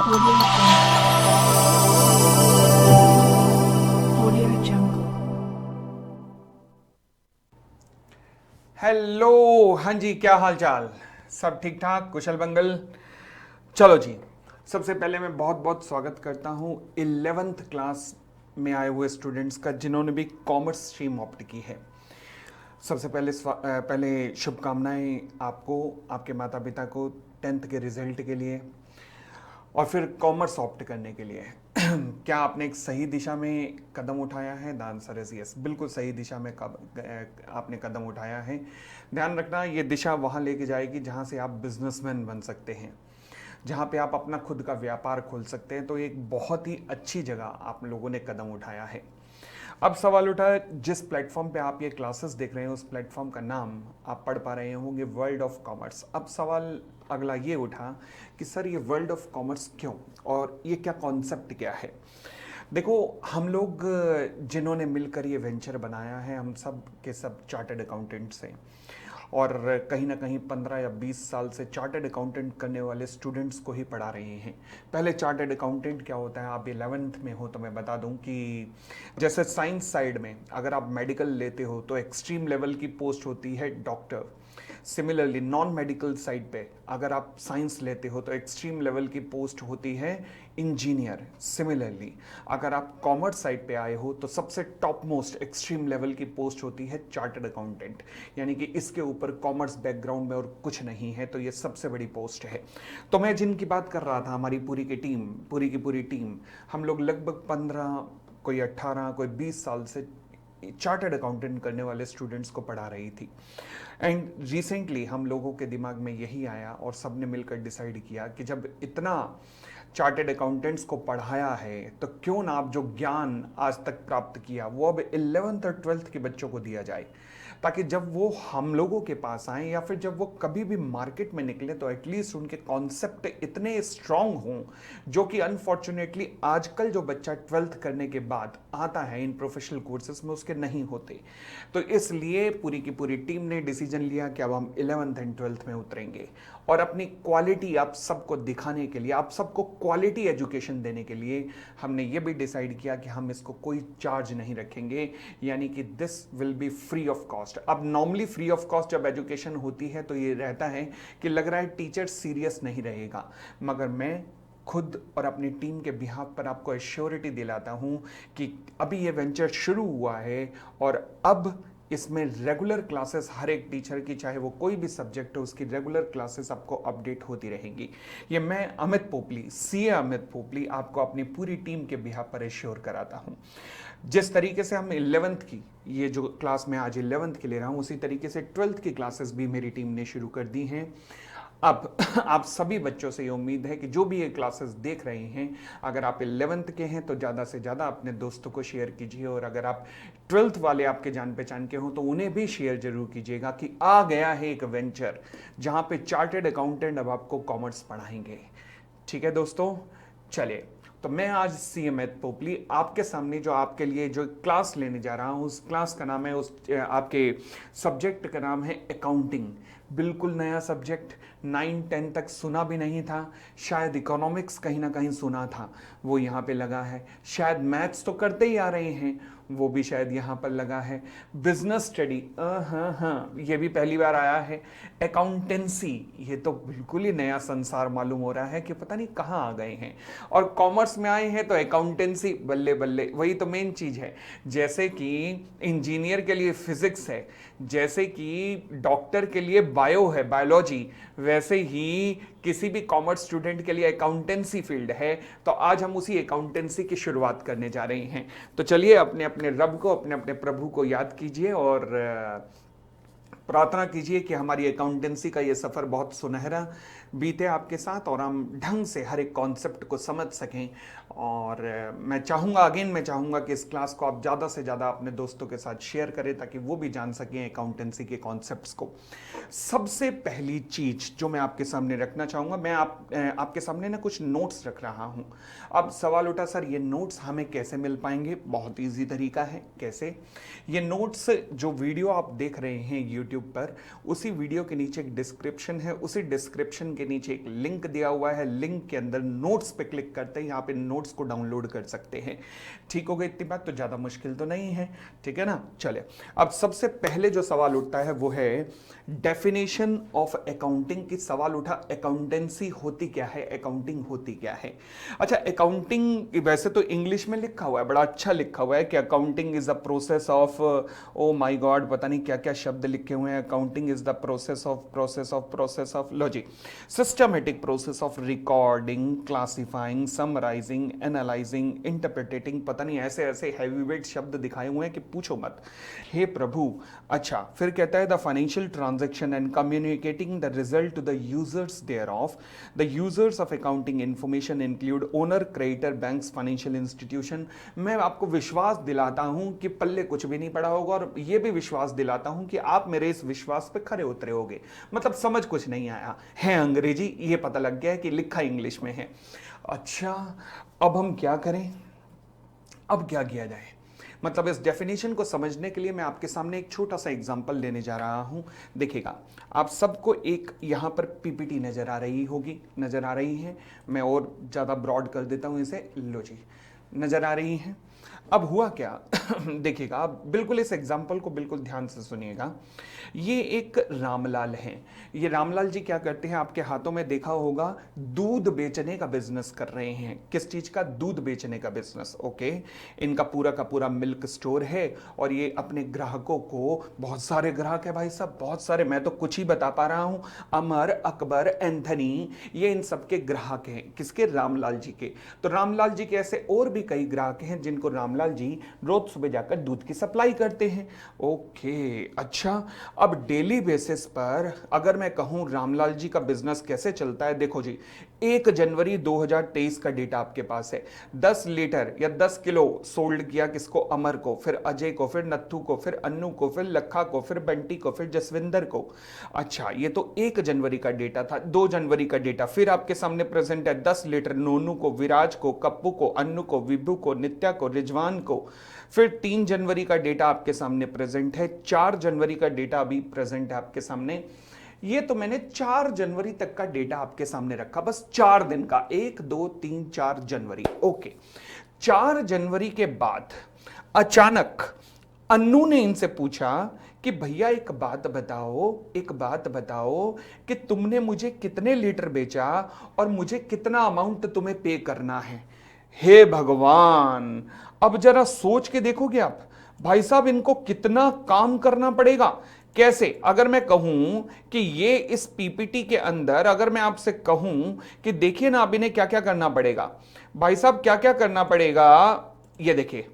Audio Jungle. Audio Jungle. Hello, हाँ जी, क्या हाल चाल? सब ठीक ठाक, कुशल मंगल। चलो जी, सबसे पहले मैं बहुत बहुत स्वागत करता हूँ 11th क्लास में आए हुए स्टूडेंट्स का जिन्होंने भी कॉमर्स स्ट्रीम ऑप्ट की है। सबसे पहले पहले शुभकामनाएं आपको, आपके माता पिता को 10th के रिजल्ट के लिए और फिर कॉमर्स ऑप्ट करने के लिए। क्या आपने एक सही दिशा में कदम उठाया है? द आंसर इज यस, बिल्कुल सही दिशा में आपने कदम उठाया है। ध्यान रखना, ये दिशा वहाँ लेके जाएगी जहाँ से आप बिजनेसमैन बन सकते हैं, जहाँ पे आप अपना खुद का व्यापार खोल सकते हैं। तो एक बहुत ही अच्छी जगह आप लोगों ने कदम उठाया है। अब सवाल उठा है, जिस प्लेटफॉर्म पे आप ये क्लासेस देख रहे हैं उस प्लेटफॉर्म का नाम आप पढ़ पा रहे होंगे वर्ल्ड ऑफ कॉमर्स। अब सवाल अगला ये उठा कि सर ये वर्ल्ड ऑफ कॉमर्स क्यों, और ये क्या कॉन्सेप्ट क्या है? देखो, हम लोग जिन्होंने मिलकर ये वेंचर बनाया है, हम सब के सब चार्टर्ड अकाउंटेंट्स हैं और कहीं ना कहीं 15 या 20 साल से चार्टर्ड अकाउंटेंट करने वाले स्टूडेंट्स को ही पढ़ा रहे हैं। पहले चार्टर्ड अकाउंटेंट क्या होता है, आप 11th में हो तो मैं बता दूं कि जैसे साइंस साइड में अगर आप मेडिकल लेते हो तो एक्सट्रीम लेवल की पोस्ट होती है doctor. Similarly non medical side पे अगर आप साइंस लेते हो तो एक्सट्रीम लेवल की पोस्ट होती है इंजीनियर। सिमिलरली अगर आप कॉमर्स साइड पे आए हो तो सबसे टॉप मोस्ट एक्सट्रीम लेवल की पोस्ट होती है चार्टर्ड अकाउंटेंट, यानी कि इसके ऊपर कॉमर्स बैकग्राउंड में और कुछ नहीं है, तो ये सबसे बड़ी पोस्ट है। तो मैं जिनकी बात कर रहा था, हमारी पूरी की पूरी टीम, हम लोग लगभग 15, कोई 18, कोई 20 साल से चार्टर्ड अकाउंटेंट करने वाले स्टूडेंट्स को पढ़ा रही थी। एंड रिसेंटली हम लोगों के दिमाग में यही आया और सबने मिलकर डिसाइड किया कि जब इतना चार्टर्ड अकाउंटेंट्स को पढ़ाया है तो क्यों ना आप जो ज्ञान आज तक प्राप्त किया वो अब 11th और 12th के बच्चों को दिया जाए, ताकि जब वो हम लोगों के पास आए या फिर जब वो कभी भी मार्केट में निकले तो एटलीस्ट उनके कॉन्सेप्ट इतने स्ट्रांग हों, जो कि अनफॉर्चुनेटली आजकल जो बच्चा 12th करने के बाद आता है इन प्रोफेशनल कोर्सेज में उसके नहीं होते। तो इसलिए पूरी की पूरी टीम ने डिसीजन लिया कि अब हम 11th एंड 12th में उतरेंगे और अपनी क्वालिटी आप सबको दिखाने के लिए, आप सबको क्वालिटी एजुकेशन देने के लिए हमने ये भी डिसाइड किया कि हम इसको कोई चार्ज नहीं रखेंगे, यानी कि this will be free of cost. अब नॉर्मली फ्री ऑफ कॉस्ट जब एजुकेशन होती है तो ये रहता है कि लग रहा है टीचर सीरियस नहीं रहेगा, मगर मैं खुद और अपनी टीम के बिहाफ पर आपको एश्योरिटी दिलाता हूं कि अभी ये वेंचर शुरू हुआ है और अब इसमें रेगुलर क्लासेस हर एक टीचर की, चाहे वो कोई भी सब्जेक्ट हो, उसकी रेगुलर क्लासेस आपको अपडेट होती रहेंगी। ये मैं अमित पोपली, सीए अमित पोपली, आपको अपनी पूरी टीम के बिहाफ पर एश्योर कराता हूँ। जिस तरीके से हम 11th की ये जो क्लास मैं आज 11th की ले रहा हूँ, उसी तरीके से 12th की क्लासेस भी मेरी टीम ने शुरू कर दी हैं। अब आप सभी बच्चों से ये उम्मीद है कि जो भी ये क्लासेस देख रहे हैं, अगर आप 11th के हैं तो ज़्यादा से ज़्यादा अपने दोस्तों को शेयर कीजिए, और अगर आप 12th वाले आपके जान पहचान के हो तो उन्हें भी शेयर जरूर कीजिएगा कि आ गया है एक वेंचर जहाँ पे चार्टर्ड अकाउंटेंट अब आपको कॉमर्स पढ़ाएंगे। ठीक है दोस्तों, चलिए। तो मैं आज सी अमित पोपली आपके सामने जो आपके लिए जो क्लास लेने जा रहा हूँ, उस क्लास का नाम है, उस आपके सब्जेक्ट का नाम है अकाउंटिंग। बिल्कुल नया सब्जेक्ट, 9-10 तक सुना भी नहीं था, शायद इकोनॉमिक्स कहीं ना कहीं सुना था, वो यहाँ पे लगा है। शायद मैथ्स तो करते ही आ रहे हैं, वो भी शायद यहाँ पर लगा है। बिजनेस स्टडी, हाँ, ये भी पहली बार आया है। अकाउंटेंसी, ये तो बिल्कुल ही नया संसार मालूम हो रहा है कि पता नहीं कहाँ आ गए हैं। और कॉमर्स में आए हैं तो अकाउंटेंसी, बल्ले बल्ले, वही तो मेन चीज़ है। जैसे कि इंजीनियर के लिए फिजिक्स है, जैसे कि डॉक्टर के लिए बायो है, बायोलॉजी, वैसे ही किसी भी कॉमर्स स्टूडेंट के लिए अकाउंटेंसी फील्ड है। तो आज हम उसी अकाउंटेंसी की शुरुआत करने जा रहे हैं। तो चलिए अपने अपने रब को, अपने अपने प्रभु को याद कीजिए और प्रार्थना कीजिए कि हमारी अकाउंटेंसी का ये सफ़र बहुत सुनहरा बीते आपके साथ और हम ढंग से हर एक कॉन्सेप्ट को समझ सकें। और मैं चाहूँगा कि इस क्लास को आप ज़्यादा से ज़्यादा अपने दोस्तों के साथ शेयर करें ताकि वो भी जान सकें अकाउंटेंसी के कॉन्सेप्ट्स को। सबसे पहली चीज़ जो मैं आपके सामने रखना चाहूँगा, मैं आपके सामने ना कुछ नोट्स रख रहा हूँ। अब सवाल उठा, सर ये नोट्स हमें कैसे मिल पाएंगे? बहुत ईजी तरीका है। कैसे? ये नोट्स जो वीडियो आप देख रहे हैं यूट्यूब पर, उसी वीडियो के नीचे एक डिस्क्रिप्शन है, उसी डिस्क्रिप्शन के नीचे एक लिंक दिया हुआ है, लिंक के अंदर नोट्स पे क्लिक करते हैं, यहाँ पे नोट्स को डाउनलोड कर सकते हैं। ठीक हो गई इतनी बात, तो ज़्यादा मुश्किल तो नहीं है, ठीक है ना। चले, अब सबसे पहले जो सवाल उठता है वो है डेफिनेशन ऑफ अकाउंटिंग की सवाल उठा। अकाउंटेंसी होती क्या है, अकाउंटिंग होती क्या है। अच्छा, अकाउंटिंग वैसे तो इंग्लिश में लिखा हुआ है, बड़ा अच्छा लिखा हुआ है कि accounting is a process of, oh my god पता नहीं क्या क्या शब्द लिखे हुए हैं। Accounting is the process of logic, systematic process of recording, classifying, summarising, analysing, interpreting, पता नहीं ऐसे ऐसे हैवीवेट शब्द दिखाए हुए हैं कि पूछो मत, हे प्रभु। अच्छा, फिर कहता है the financial transaction and communicating the result to the users thereof. The users of accounting information include owner, creditor, banks, financial institution. मैं आपको विश्वास दिलाता हूं कि पल्ले कुछ भी नहीं पड़ा होगा, और यह भी विश्वास दिलाता हूं कि आप मेरे इस विश्वास पे खरे उतरे होगे। मतलब समझ कुछ नहीं आया है, अंग्रेजी ये पता लग गया है कि लिखा इंग्लिश में है। अच्छा, अब हम क्या करें, अब क्या किया जाए। मतलब इस डेफिनेशन को समझने के लिए मैं आपके सामने एक छोटा सा एग्जांपल लेने जा रहा हूं। देखिएगा, आप सबको एक यहां पर पीपीटी नजर आ रही होगी, नजर आ रही है। मैं और ज़्यादा ब्रॉड कर देता हूं इसे, लो जी, नजर आ रही है। अब हुआ क्या देखिएगा, आप बिल्कुल इस एग्जाम्पल को बिल्कुल ध्यान से सुनिएगा। ये एक रामलाल हैं। ये रामलाल जी क्या करते हैं, आपके हाथों में देखा होगा, दूध बेचने का बिजनेस कर रहे हैं। किस चीज का, दूध बेचने का बिजनेस। ओके, इनका पूरा का पूरा मिल्क स्टोर है, और ये अपने ग्राहकों को, बहुत सारे ग्राहक है भाई साहब, बहुत सारे, मैं तो कुछ ही बता पा रहा हूं, अमर, अकबर, एंथनी, ये इन सबके ग्राहक हैं। किसके, रामलाल जी के। तो रामलाल जी के ऐसे और भी कई ग्राहक हैं जिनको रामलाल जी रोज सुबह जाकर दूध की सप्लाई करते हैं। ओके, अच्छा, अब डेली बेसिस पर अगर मैं कहूं रामलाल जी का बिजनेस कैसे चलता है, देखो जी, 1 जनवरी 2023 का डेटा आपके पास है। 10 लीटर या 10 किलो सोल्ड किया, किसको, अमर को, फिर अजय को, फिर नत्थू को, फिर अन्नू को, फिर लखा को, फिर बंटी को, फिर जसविंदर को। अच्छा, ये तो 1 जनवरी का डेटा था। 2 जनवरी का डेटा फिर आपके सामने प्रेजेंट है, 10 लीटर नोनू को, विराज को, कप्पू को, अन्नू को, विभू को, नित्या को, रिजवान को। फिर 3 जनवरी का डेटा आपके सामने प्रेजेंट है। 4 जनवरी का डेटा अभी प्रेजेंट है आपके सामने। ये तो मैंने 4 जनवरी तक का डेटा आपके सामने रखा, बस 4 दिन का, 1 2 3 4 जनवरी। ओके, 4 जनवरी के बाद अचानक अन्नू ने इनसे पूछा कि भैया एक बात बताओ, एक बात बताओ कि तुमने मुझे कितने लीटर बेचा और मुझे कितना अमाउंट तुम्हें पे करना है। हे भगवान, अब जरा सोच के देखोगे आप, भाई साहब इनको कितना काम करना पड़ेगा। कैसे, अगर मैं कहूं कि ये इस पीपीटी के अंदर, अगर मैं आपसे कहूं कि देखिए ना, अब इन्हें क्या क्या करना पड़ेगा, भाई साहब क्या क्या करना पड़ेगा, ये देखिए,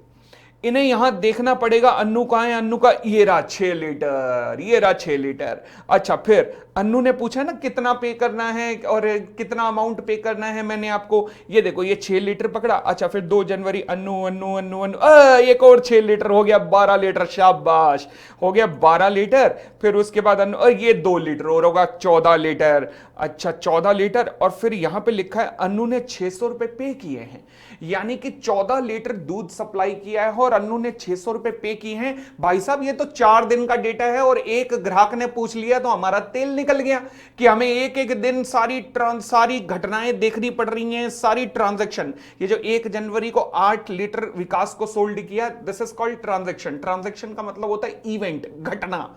इन्हें यहां देखना पड़ेगा, अन्नू कहां है, अन्नू का, ये रहा 6 लीटर, ये रहा 6 लीटर। अच्छा, फिर अन्नू ने पूछा ना कितना पे करना है और कितना अमाउंट पे करना है, मैंने आपको ये देखो ये 6 लीटर पकड़ा। अच्छा, फिर 2 जनवरी अन्नू अन्नू अन्नू अन्नू, एक और 6 लीटर हो गया, 12 लीटर, शाबाश, हो गया 12 लीटर। फिर उसके बाद अन्नू, ये 2 लीटर और होगा 14 लीटर। अच्छा, 14 लीटर, और फिर यहां पे लिखा है अन्नू ने 600 रुपए पे किए हैं, यानी कि 14 लीटर दूध सप्लाई किया है और अन्नू ने 600 रुपए पे किए हैं। भाई साहब ये तो 4 दिन का डेटा है, और एक ग्राहक ने पूछ लिया तो हमारा तेल निकल गया कि हमें एक एक दिन सारी घटनाएं देखनी पड़ रही हैं, सारी ट्रांजैक्शन। ये जो 1 जनवरी को 8 लीटर विकास को सोल्ड किया, this is called transaction. Transaction का मतलब होता है इवेंट, घटना।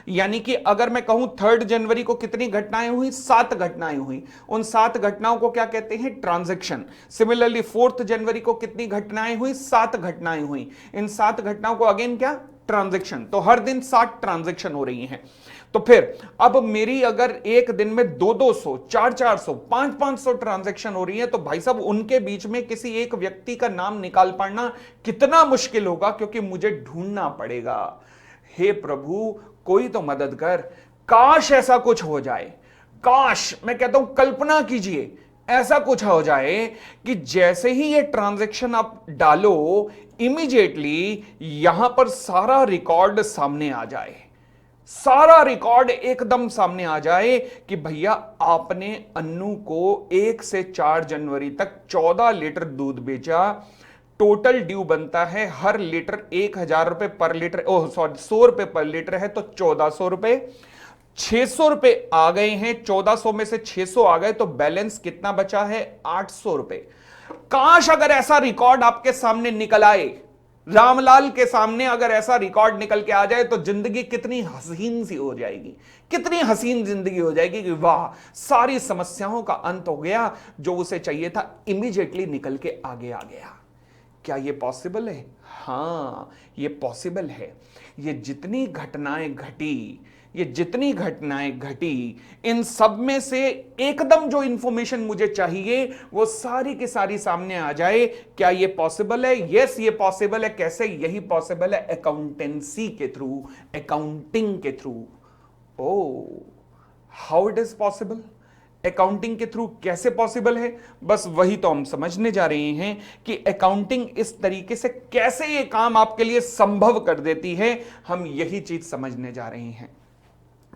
यानी कि अगर मैं कहूं 3 जनवरी को कितनी घटनाएं हुई, 7 घटनाएं हुई, उन 7 घटनाओं को क्या कहते हैं, ट्रांजैक्शन। सिमिलरली 4 जनवरी को कितनी घटनाएं हुई, 7 घटनाएं हुई, इन 7 घटनाओं को अगेन क्या, ट्रांजैक्शन। तो हर दिन 7 ट्रांजैक्शन हो रही हैं। तो फिर अब मेरी अगर एक दिन में 200-200, 400-400, 500-500 ट्रांजैक्शन हो रही है, तो भाई साहब उनके बीच में किसी एक व्यक्ति का नाम निकाल पाना कितना मुश्किल होगा, क्योंकि मुझे ढूंढना पड़ेगा। हे प्रभु, कोई तो मदद कर। काश ऐसा कुछ हो जाए, काश, मैं कहता हूं कल्पना कीजिए, ऐसा कुछ हो जाए कि जैसे ही ये ट्रांजैक्शन आप डालो, इमीडिएटली यहां पर सारा रिकॉर्ड सामने आ जाए, सारा रिकॉर्ड एकदम सामने आ जाए कि भैया आपने अन्नू को 1 से 4 जनवरी तक 14 लीटर दूध बेचा। टोटल ड्यू बनता है हर लीटर 1000 रुपए पर लीटर, ओह सॉरी 100 रुपए पर लीटर है तो 1400 रुपए। 600 रुपए आ गए हैं, 1400 में से 600 आ गए तो बैलेंस कितना बचा है? 800 रुपए। काश अगर ऐसा रिकॉर्ड आपके सामने निकल आए, रामलाल के सामने अगर ऐसा रिकॉर्ड निकल के आ जाए तो जिंदगी कितनी हसीन सी हो जाएगी, कितनी हसीन जिंदगी हो जाएगी कि वाह, सारी समस्याओं का अंत हो गया, जो उसे चाहिए था इमीडिएटली निकल के आगे आ गया। क्या ये पॉसिबल है? हां, ये पॉसिबल है। ये जितनी घटनाएं घटी, इन सब में से एकदम जो इंफॉर्मेशन मुझे चाहिए वो सारी की सारी सामने आ जाए। क्या ये पॉसिबल है? यस, ये पॉसिबल है। कैसे? यही पॉसिबल है अकाउंटेंसी के थ्रू, अकाउंटिंग के through. Oh, how it is possible? Accounting के थ्रू कैसे पॉसिबल है? बस वही तो हम समझने जा रहे हैं कि अकाउंटिंग इस तरीके से कैसे ये काम आपके लिए संभव कर देती है, हम यही चीज समझने जा रहे हैं।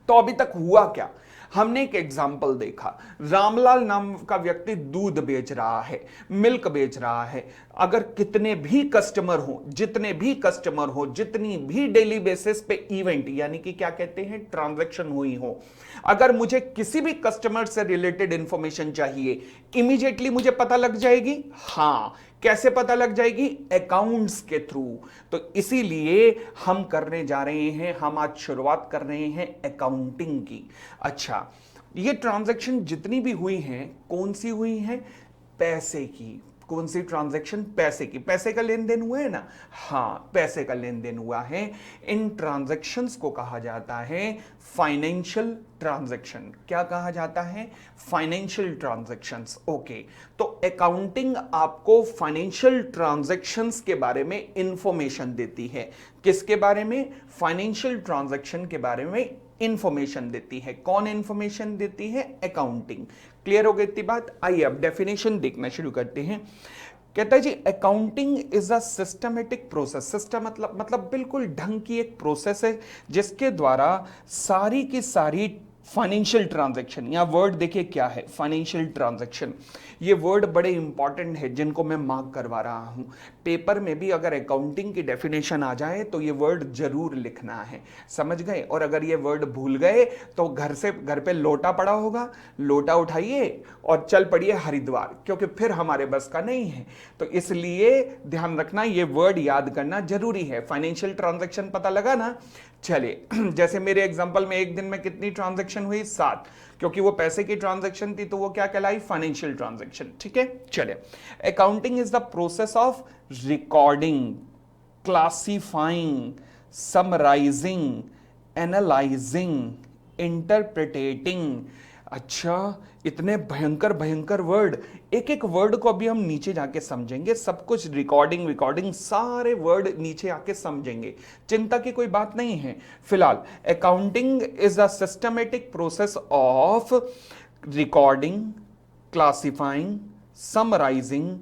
तो अभी तक हुआ क्या? हमने एक एग्जाम्पल देखा, रामलाल नाम का व्यक्ति दूध बेच रहा है, मिल्क बेच रहा है। अगर कितने भी कस्टमर हो, जितनी भी डेली बेसिस पे इवेंट यानी कि क्या कहते हैं, ट्रांजैक्शन हुई हो, अगर मुझे किसी भी कस्टमर से रिलेटेड इंफॉर्मेशन चाहिए, इमीडिएटली मुझे पता लग जाएगी। हां, कैसे पता लग जाएगी? अकाउंट्स के थ्रू। तो इसीलिए हम करने जा रहे हैं, हम आज शुरुआत कर रहे हैं अकाउंटिंग की। अच्छा, ये ट्रांजैक्शन जितनी भी हुई हैं, कौन सी हुई हैं? पैसे की। कौन सी ट्रांजैक्शन? पैसे की। पैसे का लेन देन हुआ है ना? हां, पैसे का लेन देन हुआ है। इन ट्रांजैक्शंस को कहा जाता है फाइनेंशियल ट्रांजैक्शन। क्या कहा जाता है? Financial transactions. ओके, तो अकाउंटिंग आपको फाइनेंशियल ट्रांजैक्शंस के बारे में इंफॉर्मेशन देती है। किसके बारे में? फाइनेंशियल ट्रांजैक्शन के बारे में इंफॉर्मेशन देती है। कौन इंफॉर्मेशन देती है? अकाउंटिंग। क्लियर हो गई इतनी बात? आइए अब डेफिनेशन देखना शुरू करते हैं। कहता है जी, accounting is a systematic process. System मतलब बिल्कुल ढंग की एक प्रोसेस है जिसके द्वारा सारी की सारी फाइनेंशियल ट्रांजैक्शन, या वर्ड देखिए क्या है, फाइनेंशियल ट्रांजैक्शन। ये वर्ड बड़े इंपॉर्टेंट है जिनको मैं मार्क करवा रहा हूं। पेपर में भी अगर अकाउंटिंग की डेफिनेशन आ जाए तो ये वर्ड जरूर लिखना है, समझ गए? और अगर ये वर्ड भूल गए तो घर पे लोटा पड़ा होगा, लोटा उठाइए और चल पड़िए हरिद्वार, क्योंकि फिर हमारे बस का नहीं है। तो इसलिए ध्यान रखना, ये वर्ड याद करना जरूरी है। फाइनेंशियल ट्रांजैक्शन पता लगा ना? चलिए, जैसे मेरे एग्जांपल में एक दिन में कितनी ट्रांजैक्शन हुई? 7, क्योंकि वो पैसे की ट्रांजैक्शन थी तो वो क्या कहलाई? Financial transaction. ठीक है, चलिए। Accounting is the process of recording, classifying, summarising, analysing, interpreting. अच्छा, इतने भयंकर भयंकर वर्ड, एक एक वर्ड को अभी हम नीचे जाके समझेंगे। सब कुछ रिकॉर्डिंग सारे वर्ड नीचे आके समझेंगे, चिंता की कोई बात नहीं है। फिलहाल accounting is a systematic process of recording, classifying, summarising,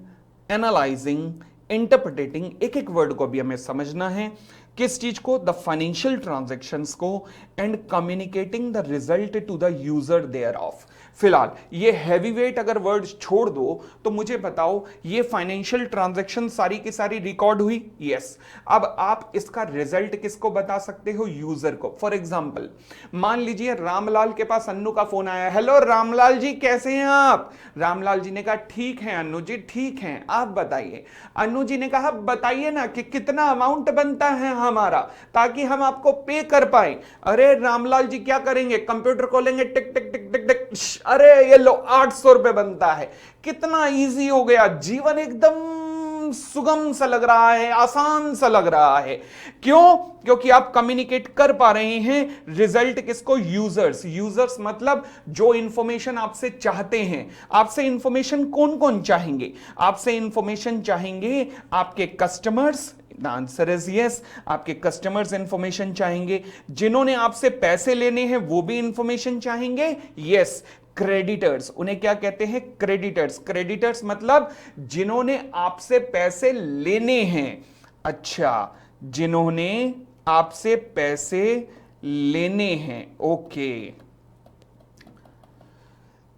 analysing, interpreting. एक एक वर्ड को भी हमें समझना है। किस चीज को? द फाइनेंशियल ट्रांजैक्शंस को, and communicating the result to the user thereof. फिलहाल ये हैवी वेट अगर वर्ड छोड़ दो तो मुझे बताओ, ये फाइनेंशियल ट्रांजैक्शन सारी की सारी रिकॉर्ड हुई? यस। अब आप इसका रिजल्ट किसको बता सकते हो? यूजर को। फॉर एग्जाम्पल, मान लीजिए रामलाल के पास अन्नू का फोन आया, हेलो रामलाल जी, कैसे हैं आप? रामलाल जी ने कहा ठीक है अन्नू जी, ठीक है, आप बताइए। अन्नू जी ने कहा बताइए ना कि कितना अमाउंट बनता है हमारा, ताकि हम आपको पे कर पाए। अरे रामलाल जी क्या करेंगे? कंप्यूटर खोलेंगे, टिक टिक टिक टिक टिक, अरे ये लो 800 रुपए बनता है। कितना इजी हो गया, जीवन एकदम सुगम सा लग रहा है, आसान सा लग रहा है। क्यों? क्योंकि आप कम्युनिकेट कर पा रहे हैं रिजल्ट किसको? यूजर्स मतलब जो इंफॉर्मेशन आपसे चाहते हैं। आपसे इंफॉर्मेशन कौन कौन चाहेंगे? आपसे इंफॉर्मेशन चाहेंगे आपके customers. The answer is yes, आपके कस्टमर्स इंफॉर्मेशन चाहेंगे। जिन्होंने आपसे पैसे लेने हैं वो भी इंफॉर्मेशन चाहेंगे। यस, क्रेडिटर्स, उन्हें क्या कहते हैं? क्रेडिटर्स मतलब जिन्होंने आपसे पैसे लेने हैं। अच्छा, जिन्होंने आपसे पैसे लेने हैं, ओके।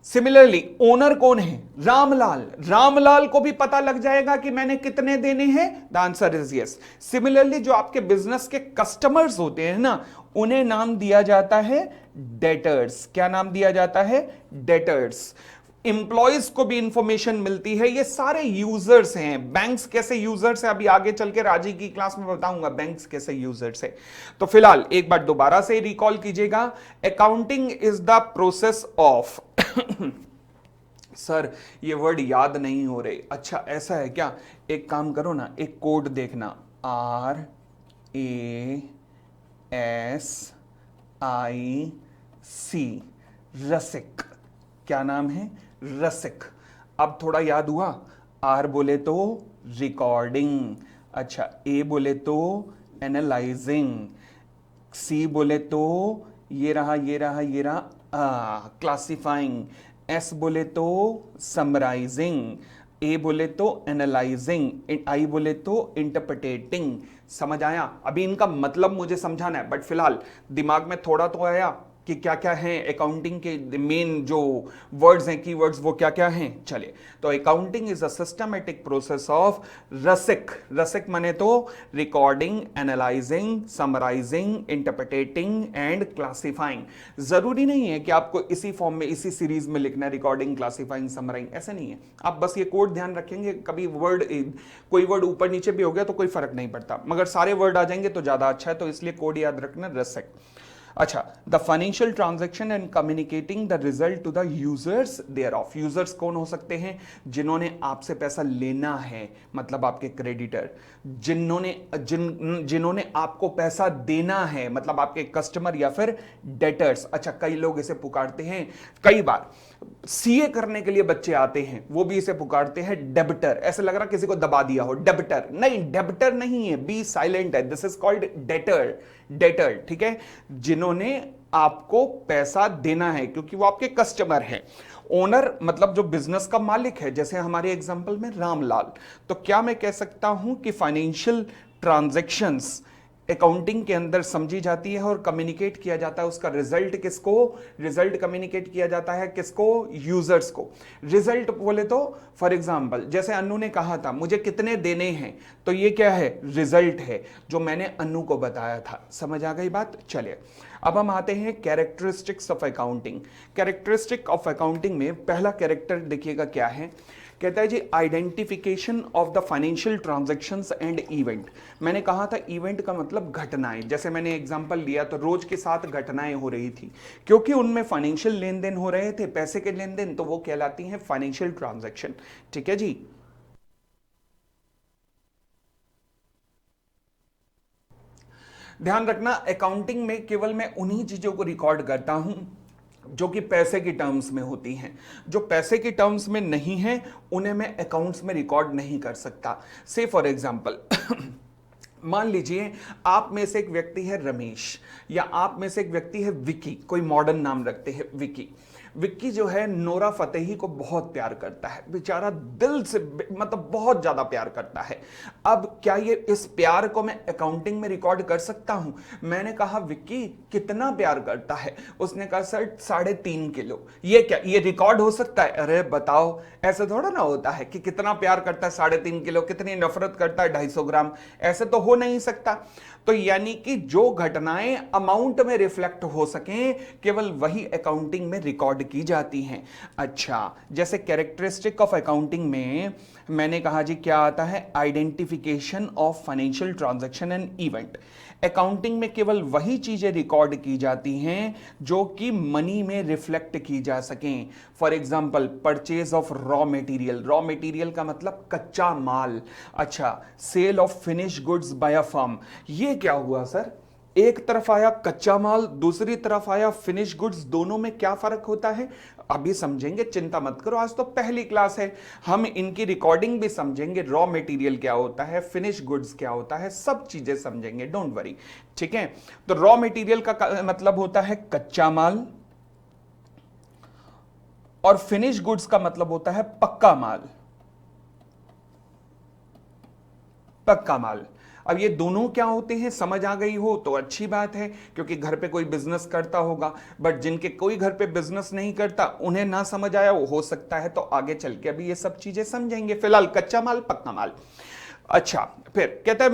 सिमिलरली ओनर कौन है? रामलाल को भी पता लग जाएगा कि मैंने कितने देने हैं। The answer is yes. Similarly जो आपके बिजनेस के कस्टमर्स होते हैं ना, उन्हें नाम दिया जाता है डेटर्स। क्या नाम दिया जाता है? डेटर्स। एम्प्लॉयज को भी इंफॉर्मेशन मिलती है, ये सारे यूजर्स हैं। बैंक्स कैसे यूजर्स हैं, अभी आगे चल के राजी की क्लास में बताऊंगा बैंक्स कैसे यूजर्स है। तो फिलहाल एक बार दोबारा से रिकॉल कीजिएगा, accounting is the process of sir ये वर्ड याद नहीं हो रहे, अच्छा ऐसा है क्या, एक काम करो ना, एक कोड देखना, RASIC, रसिक। क्या नाम है? रसिक। अब थोड़ा याद हुआ, आर बोले तो रिकॉर्डिंग, अच्छा ए बोले तो एनालाइजिंग, सी बोले तो ये रहा ये रहा ये रहा क्लासिफाइंग, एस बोले तो समराइजिंग, ए बोले तो एनालाइजिंग, आई बोले तो इंटरप्रिटेटिंग। समझ आया? अभी इनका मतलब मुझे समझाना है, बट फिलहाल दिमाग में थोड़ा तो आया कि क्या क्या है अकाउंटिंग के मेन जो वर्ड्स हैं, कीवर्ड्स, वो क्या क्या हैं। चलिए, तो accounting is a systematic process of रसिक। रसिक माने तो recording, analysing, summarising, interpreting and classifying. जरूरी नहीं है कि आपको इसी फॉर्म में, इसी सीरीज में लिखना है, रिकॉर्डिंग, क्लासिफाइंग, समराइजिंग, ऐसे नहीं है। आप बस ये कोड ध्यान रखेंगे, कभी वर्ड, कोई वर्ड ऊपर नीचे भी हो गया तो कोई फर्क नहीं पड़ता, मगर सारे वर्ड आ जाएंगे तो ज्यादा अच्छा है, तो इसलिए कोड याद रखना, रसिक। अच्छा, the financial transaction and communicating the result to the users thereof. Users कौन हो सकते हैं? जिन्होंने आपसे पैसा लेना है, मतलब आपके क्रेडिटर। जिन्होंने आपको पैसा देना है, मतलब आपके कस्टमर या फिर डेटर्स। अच्छा, कई लोग इसे पुकारते हैं, कई बार सीए करने के लिए बच्चे आते हैं, वो भी इसे पुकारते हैं डेबिटर। ऐसे लग रहा किसी को दबा दिया हो, डेबिटर नहीं, डेबिटर नहीं है, बी साइलेंट है, this is called debtor. Debtor, ठीक है, जिन्होंने आपको पैसा देना है, क्योंकि वो आपके कस्टमर हैं। ओनर मतलब जो बिजनेस का मालिक है, जैसे हमारे एग्जांपल में रामलाल। तो क्या मैं कह सकता हूं कि फाइनेंशियल ट्रांजैक्शंस अकाउंटिंग के अंदर समझी जाती है और कम्युनिकेट किया जाता है उसका रिजल्ट किसको? रिजल्ट कम्युनिकेट किया जाता है किसको? यूजर्स को। रिजल्ट बोले तो फॉर एग्जांपल, जैसे अन्नू ने कहा था मुझे कितने देने हैं, तो ये क्या है? रिजल्ट है जो मैंने अन्नू को बताया था। समझ आ गई बात? चलिए, अब हम आते हैं characteristics of accounting. Characteristic of accounting में पहला कैरेक्टर देखिएगा क्या है, कहता है जी identification of the financial transactions and event. मैंने कहा था इवेंट का मतलब घटनाएं, जैसे मैंने एग्जांपल लिया तो रोज के साथ घटनाएं हो रही थी, क्योंकि उनमें फाइनेंशियल लेन देन हो रहे थे, पैसे के लेन देन, तो वो कहलाती हैं फाइनेंशियल ट्रांजैक्शन। ठीक है जी। ध्यान रखना, अकाउंटिंग में केवल मैं उन्हीं चीजों को रिकॉर्ड करता हूं जो कि पैसे की टर्म्स में होती हैं। जो पैसे की टर्म्स में नहीं है उन्हें मैं अकाउंट्स में रिकॉर्ड नहीं कर सकता। से फॉर एग्जांपल मान लीजिए आप में से एक व्यक्ति है रमेश, या आप में से एक व्यक्ति है विकी, कोई मॉडर्न नाम रखते हैं विकी। विक्की जो है नोरा फतेही को बहुत प्यार करता है, बेचारा दिल से, मतलब बहुत ज्यादा प्यार करता है। अब क्या ये इस प्यार को मैं अकाउंटिंग में रिकॉर्ड कर सकता हूं? मैंने कहा विक्की कितना प्यार करता है? उसने कहा सर 3.5 किलो। ये क्या, ये रिकॉर्ड हो सकता है? अरे बताओ, ऐसे थोड़ा ना होता है कि कितना प्यार करता है 3.5 किलो, कितनी नफरत करता है 250 ग्राम, ऐसे तो हो नहीं सकता। तो यानी कि जो घटनाएं अमाउंट में रिफ्लेक्ट हो सकें, केवल वही अकाउंटिंग में रिकॉर्ड की जाती हैं। अच्छा, जैसे कैरेक्टरिस्टिक ऑफ अकाउंटिंग में मैंने कहा जी क्या आता है? Identification of financial transaction and event. Accounting में केवल वही चीजें रिकॉर्ड की जाती हैं जो कि मनी में रिफ्लेक्ट की जा सकें। For example purchase of raw material. Raw material का मतलब कच्चा माल। अच्छा, sale of finish goods by a firm. ये क्या हुआ सर? एक तरफ आया कच्चा माल, दूसरी तरफ आया फिनिश गुड्स, दोनों में क्या फर्क होता है अभी समझेंगे, चिंता मत करो, आज तो पहली क्लास है, हम इनकी रिकॉर्डिंग भी समझेंगे, रॉ मटेरियल क्या होता है, फिनिश गुड्स क्या होता है, सब चीजें समझेंगे, डोंट वरी। ठीक है, तो रॉ मटेरियल का मतलब होता है कच्चा माल, और फिनिश गुड्स का मतलब होता है पक्का माल। पक्का माल। अब ये दोनों क्या होते हैं समझ आ गई हो तो अच्छी बात है, क्योंकि घर पे कोई बिजनेस करता होगा, बट जिनके कोई घर पे बिजनेस नहीं करता उन्हें ना समझ आया वो हो सकता है, तो आगे चल के अभी ये सब चीजें समझेंगे। फिलहाल कच्चा माल, पक्का माल। अच्छा, फिर कहता है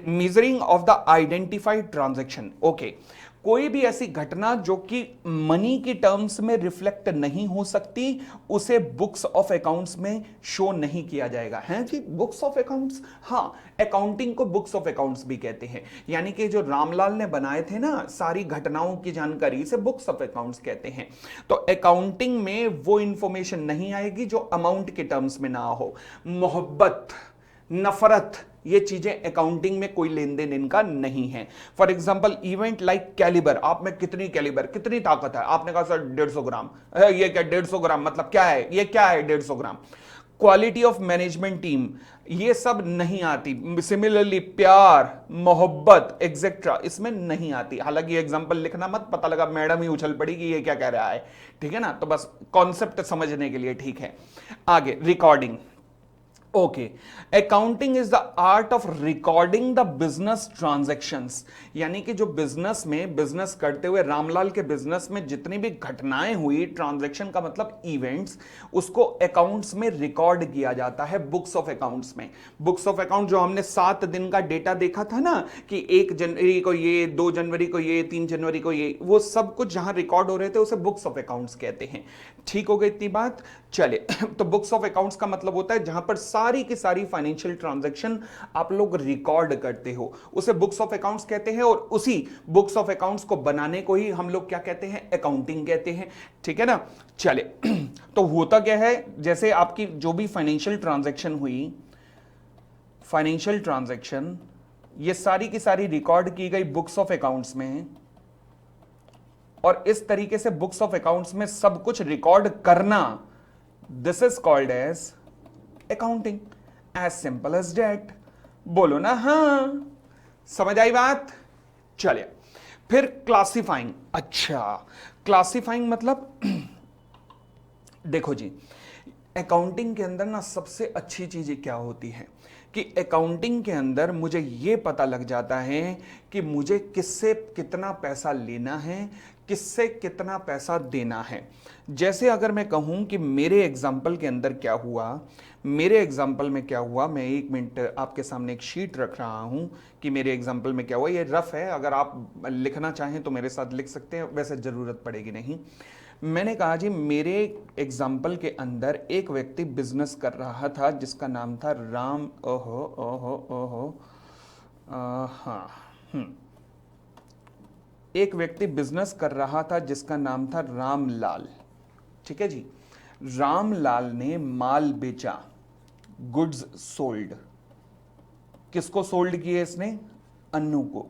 measuring of the identified transaction. Okay, कोई भी ऐसी घटना जो कि मनी की टर्म्स में रिफ्लेक्ट नहीं हो सकती उसे बुक्स ऑफ अकाउंट्स में शो नहीं किया जाएगा। है जी, बुक्स ऑफ अकाउंट्स, हाँ, अकाउंटिंग को बुक्स ऑफ अकाउंट्स भी कहते हैं। यानी कि जो रामलाल ने बनाए थे ना सारी घटनाओं की जानकारी, से बुक्स ऑफ अकाउंट्स कहते हैं। तो अकाउंटिंग में वो इंफॉर्मेशन नहीं आएगी जो अमाउंट के टर्म्स में ना हो। मोहब्बत, नफरत, ये चीजें अकाउंटिंग में कोई लेन देन इनका नहीं है। For example event like calibre, आप में कितनी कैलिबर, कितनी ताकत है, आपने कहा सर 150 ग्राम, ये क्या 150 ग्राम मतलब क्या है, ये क्या है 150 ग्राम। क्वालिटी ऑफ मैनेजमेंट टीम, ये सब नहीं आती। सिमिलरली प्यार, मोहब्बत एक्सेट्रा इसमें नहीं आती। हालांकि एग्जांपल लिखना मत, पता लगा मैडम ही उछल पड़ी कि ये क्या कह रहा है, ठीक है ना। तो बस कॉन्सेप्ट समझने के लिए, ठीक है। आगे recording, okay, accounting is the art of recording the business transactions. यानी कि जो बिजनेस में बिजनेस करते हुए रामलाल के बिजनेस में जितनी भी घटनाएं हुई, ट्रांजैक्शन का मतलब इवेंट्स, उसको अकाउंट्स में रिकॉर्ड किया जाता है, बुक्स ऑफ अकाउंट्स में। बुक्स ऑफ अकाउंट जो हमने 7 दिन का डेटा देखा था ना कि 1 जनवरी को ये, 2 जनवरी को ये, 3 जनवरी को ये, वो सब कुछ जहां रिकॉर्ड हो रहे थे उसे बुक्स ऑफ अकाउंट्स कहते हैं। ठीक हो गई इतनी बात। चले तो बुक्स ऑफ अकाउंट्स का मतलब होता है जहां पर सारी की सारी फाइनेंशियल ट्रांजैक्शन आप लोग रिकॉर्ड करते हो, उसे बुक्स ऑफ अकाउंट्स कहते हैं। और उसी बुक्स ऑफ अकाउंट्स को बनाने को ही हम लोग क्या कहते हैं, अकाउंटिंग कहते हैं, ठीक है ना। चले तो होता क्या है, जैसे आपकी जो भी फाइनेंशियल ट्रांजैक्शन हुई, फाइनेंशियल ट्रांजैक्शन ये सारी की सारी रिकॉर्ड की गई बुक्स ऑफ अकाउंट्स में, और इस तरीके से बुक्स ऑफ अकाउंट्स में सब कुछ रिकॉर्ड करना, this is called as accounting. As simple as that. बोलो ना हाँ, समझ आई बात। चलिए फिर क्लासिफाइंग। अच्छा, क्लासिफाइंग मतलब देखो जी, अकाउंटिंग के अंदर ना सबसे अच्छी चीज क्या होती है कि अकाउंटिंग के अंदर मुझे यह पता लग जाता है कि मुझे किससे कितना पैसा लेना है, किससे कितना पैसा देना है। जैसे अगर मैं कहूं कि मेरे एग्जाम्पल के अंदर क्या हुआ, मेरे एग्जाम्पल में क्या हुआ, मैं 1 मिनट आपके सामने एक शीट रख रहा हूं कि मेरे एग्जाम्पल में क्या हुआ। ये रफ है, अगर आप लिखना चाहें तो मेरे साथ लिख सकते हैं, वैसे जरूरत पड़ेगी नहीं। मैंने कहा जी मेरे एग्जाम्पल के अंदर एक व्यक्ति बिजनेस कर रहा था जिसका नाम था राम, ओहो ओहो ओहो, हाँ, एक व्यक्ति बिजनेस कर रहा था जिसका नाम था रामलाल, ठीक है जी। रामलाल ने माल बेचा, गुड्स सोल्ड। किसको सोल्ड किए इसने, अन्नू को।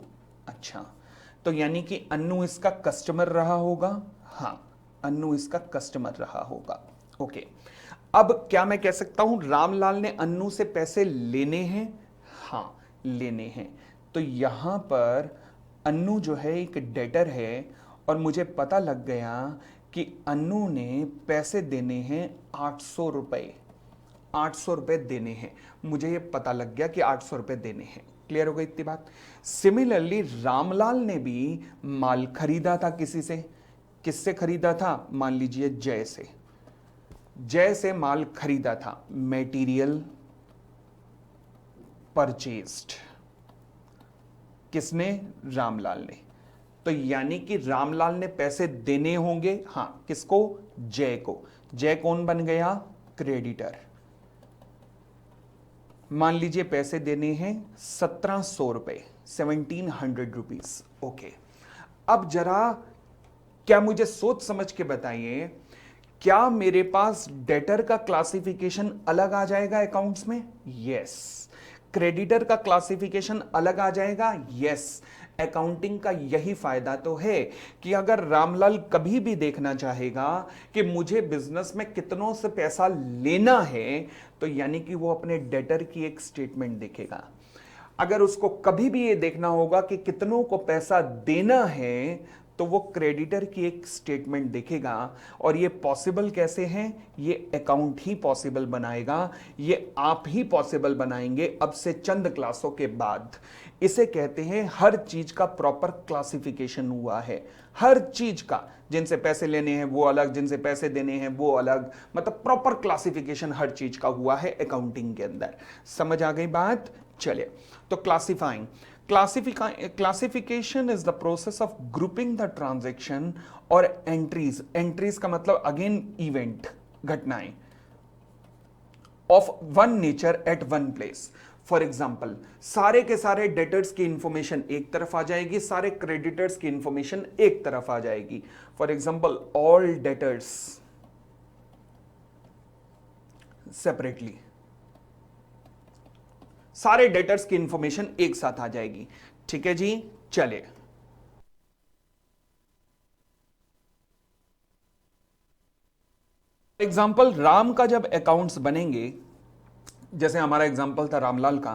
अच्छा, तो यानी कि अन्नू इसका कस्टमर रहा होगा, हाँ, अन्नू इसका कस्टमर रहा होगा। ओके, अब क्या मैं कह सकता हूं रामलाल ने अन्नू से पैसे लेने हैं, हाँ लेने हैं। तो यहां पर अन्नू जो है एक डेटर है, और मुझे पता लग गया कि अन्नू ने पैसे देने हैं 800 रुपए, 800 रुपए देने हैं। मुझे ये पता लग गया कि 800 रुपए देने हैं। क्लियर हो गई इतनी बात। सिमिलरली रामलाल ने भी माल खरीदा था किसी से। किससे खरीदा था, मान लीजिए जय से। जय से माल खरीदा था, मटेरियल परचेस्ड। किसने, रामलाल ने। तो यानी कि रामलाल ने पैसे देने होंगे, हाँ किसको, जय को। जय कौन बन गया, क्रेडिटर। मान लीजिए पैसे देने हैं 1700 रुपए, 1700 रुपीज। ओके, अब जरा क्या मुझे सोच समझ के बताइए, क्या मेरे पास डेटर का क्लासिफिकेशन अलग आ जाएगा अकाउंट्स में, यस। क्रेडिटर का क्लासिफिकेशन अलग आ जाएगा, यस। अकाउंटिंग का यही फायदा तो है कि अगर रामलाल कभी भी देखना चाहेगा कि मुझे बिजनेस में कितनों से पैसा लेना है, तो यानी कि वो अपने डेटर की एक स्टेटमेंट देखेगा। अगर उसको कभी भी ये देखना होगा कि कितनों को पैसा देना है, तो वो क्रेडिटर की एक स्टेटमेंट देखेगा। और ये पॉसिबल कैसे हैं, ये अकाउंट ही पॉसिबल बनाएगा, ये आप ही पॉसिबल बनाएंगे अब से चंद क्लासों के बाद। इसे कहते हैं हर चीज का प्रॉपर क्लासिफिकेशन हुआ है, हर चीज का। जिनसे पैसे लेने हैं वो अलग, जिनसे पैसे देने हैं वो अलग, मतलब प्रॉपर क्लासिफिकेशन हर चीज का हुआ है अकाउंटिंग के अंदर। समझ आ गई बात। चलिए, तो classifying. Classification is the process of grouping the transaction और एंट्रीज, एंट्रीज का मतलब अगेन इवेंट, घटनाएं, of one nature eight one place. For example, सारे के सारे डेटर्स की इंफॉर्मेशन एक तरफ आ जाएगी, सारे क्रेडिटर्स की इंफॉर्मेशन एक तरफ आ जाएगी। For example, all debtors separately, सारे डेटर्स की इंफॉर्मेशन एक साथ आ जाएगी। ठीक है जी, चले एग्जाम्पल, राम का जब अकाउंट्स बनेंगे, जैसे हमारा एग्जाम्पल था रामलाल का,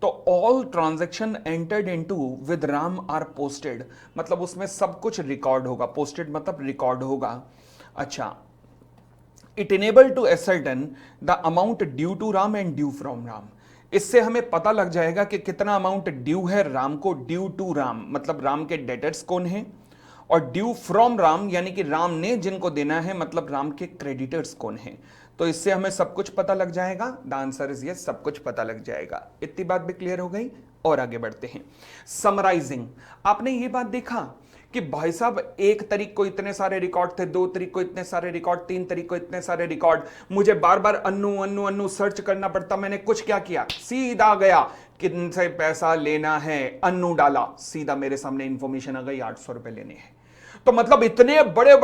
तो all transaction entered into with राम आर पोस्टेड, मतलब उसमें सब कुछ रिकॉर्ड होगा। पोस्टेड मतलब रिकॉर्ड होगा। अच्छा, it enable to ascertain the amount due to Ram and due from Ram, इससे हमें पता लग जाएगा कि कितना अमाउंट ड्यू है राम को, ड्यू टू राम मतलब राम के डेटर्स कौन है, और ड्यू फ्रॉम राम यानी कि राम ने जिनको देना है मतलब राम के क्रेडिटर्स कौन है। तो इससे हमें सब कुछ पता लग जाएगा। द आंसर इज यस, सब कुछ पता लग जाएगा। इतनी बात भी क्लियर हो गई और आगे बढ़ते हैं। समराइजिंग, आपने ये बात देखा कि भाई साहब 1 तारीख को इतने सारे रिकॉर्ड थे, 2 तारीख को इतने सारे रिकॉर्ड, 3 तारीख को इतने सारे रिकॉर्ड, मुझे बार बार अन्नू अन्नू अन्नू सर्च करना पड़ता। मैंने कुछ क्या किया, सीधा गया किन से पैसा लेना है, अन्नू डाला, सीधा मेरे सामने इंफॉर्मेशन आ गई 800 रुपए लेने हैं। तो मतलब इतने बड़े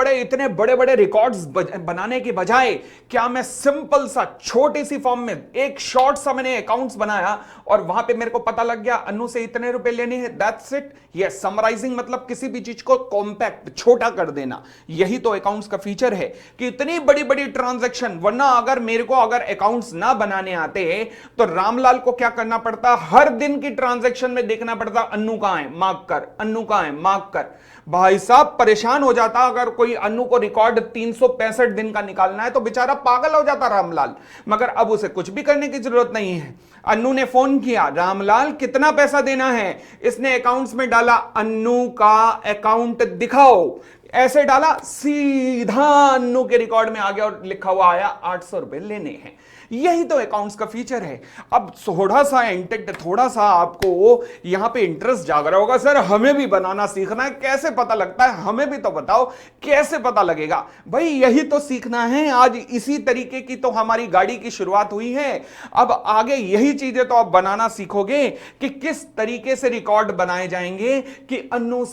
बड़े रिकॉर्ड्स बनाने की बजाय क्या मैं सिंपल सा छोटी सी फॉर्म में एक शॉर्ट सा मैंने अकाउंट्स बनाया और वहां पे मेरे को पता लग गया अन्नू से इतने रुपए लेने हैं, दैट्स इट। यस, समराइजिंग मतलब किसी भी चीज को कॉम्पैक्ट, छोटा कर देना। यही तो अकाउंट्स का फीचर है कि इतनी बड़ी बड़ी ट्रांजैक्शन, वरना अगर मेरे को अगर अकाउंट्स ना बनाने आते तो रामलाल को क्या करना पड़ता, हर दिन की ट्रांजैक्शन में देखना पड़ता अन्नू कहां है मार्क कर, अन्नू कहां है मार्क कर। भाई साहब परेशान हो जाता, अगर कोई अन्नू को रिकॉर्ड 365 दिन का निकालना है तो बेचारा पागल हो जाता रामलाल। मगर अब उसे कुछ भी करने की जरूरत नहीं है। अन्नू ने फोन किया, रामलाल कितना पैसा देना है, इसने अकाउंट्स में डाला अन्नू का अकाउंट दिखाओ, ऐसे डाला, सीधा अन्नू के रिकॉर्ड में आ गया और लिखा हुआ आया 800 रुपए लेने हैं। यही तो अकाउंट्स का फीचर है। अब थोड़ा सा आपको यहां पे इंटरेस्ट जाग रहा होगा, सर हमें भी बनाना सीखना है, कैसे पता लगता है, हमें भी तो बताओ कैसे पता लगेगा। भाई यही तो सीखना है, आज इसी तरीके की तो हमारी गाड़ी की शुरुआत हुई है। अब आगे यही चीजें तो आप बनाना सीखोगे कि किस तरीके से रिकॉर्ड बनाए जाएंगे कि अन्नू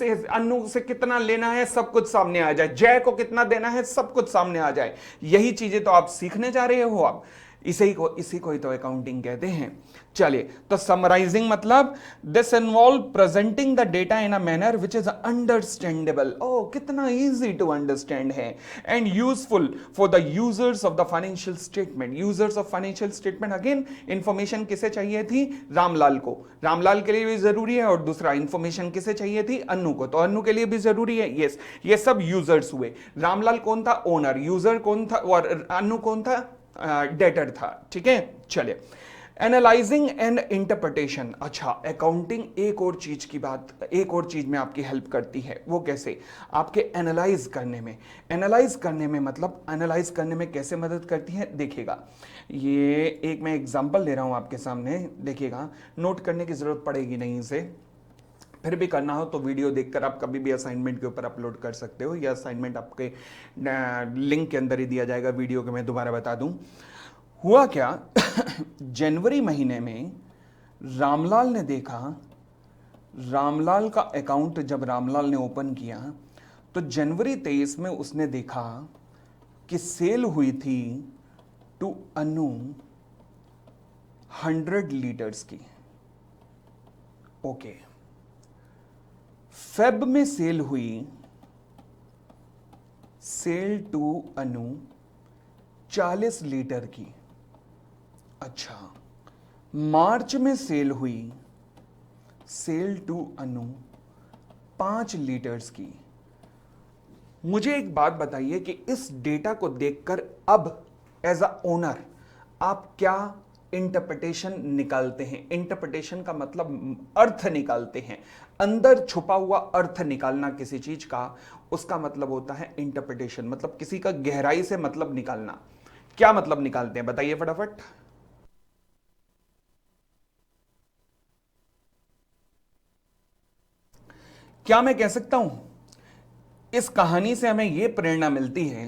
से कितना लेना है सब कुछ सामने आ जाए, जय को कितना देना है सब कुछ सामने आ जाए। यही चीजें तो आप सीखने जा रहे हो। आप इसी को ही तो अकाउंटिंग कहते हैं। चलिए, तो समराइजिंग मतलब this involve presenting the data in a manner which is understandable. ओ कितना इजी टू अंडरस्टैंड है, and useful for the users of the financial statement. Users of financial statement, again information किसे चाहिए थी, रामलाल को, रामलाल के लिए भी जरूरी है, और दूसरा इंफॉर्मेशन किसे चाहिए थी, अन्नू को, तो अन्नू के लिए भी जरूरी है। यस, ये सब यूजर्स हुए। रामलाल कौन था, ओनर, यूजर कौन था, और अन्नू कौन था, डेटर था। ठीक है, चलिए एनालाइजिंग एंड इंटरप्रिटेशन। अच्छा, अकाउंटिंग एक और चीज में आपकी हेल्प करती है। वो कैसे, आपके एनालाइज करने में मतलब एनालाइज करने में कैसे मदद करती है, देखिएगा। ये एक मैं एग्जांपल दे रहा हूं आपके सामने, देखिएगा, नोट करने की जरूरत पड़ेगी नहीं इसे, फिर भी करना हो तो वीडियो देखकर आप कभी भी असाइनमेंट के ऊपर अपलोड कर सकते हो, या असाइनमेंट आपके लिंक के अंदर ही दिया जाएगा वीडियो के। मैं दोबारा बता दूं हुआ क्या। जनवरी महीने में रामलाल ने देखा, रामलाल का अकाउंट जब रामलाल ने ओपन किया तो जनवरी 23 में उसने देखा कि सेल हुई थी टू अनु 100 लीटर्स की। ओके, फेब में सेल हुई, सेल टू अनु 40 लीटर की। अच्छा, मार्च में सेल हुई, सेल टू अनु 5 लीटर्स की। मुझे एक बात बताइए कि इस डेटा को देखकर अब एज अ ओनर आप क्या इंटरप्रिटेशन निकालते हैं। इंटरप्रिटेशन का मतलब अर्थ निकालते हैं, अंदर छुपा हुआ अर्थ निकालना किसी चीज का, उसका मतलब होता है इंटरप्रिटेशन, मतलब किसी का गहराई से मतलब निकालना। क्या मतलब निकालते हैं बताइए फटाफट। क्या मैं कह सकता हूं इस कहानी से हमें यह प्रेरणा मिलती है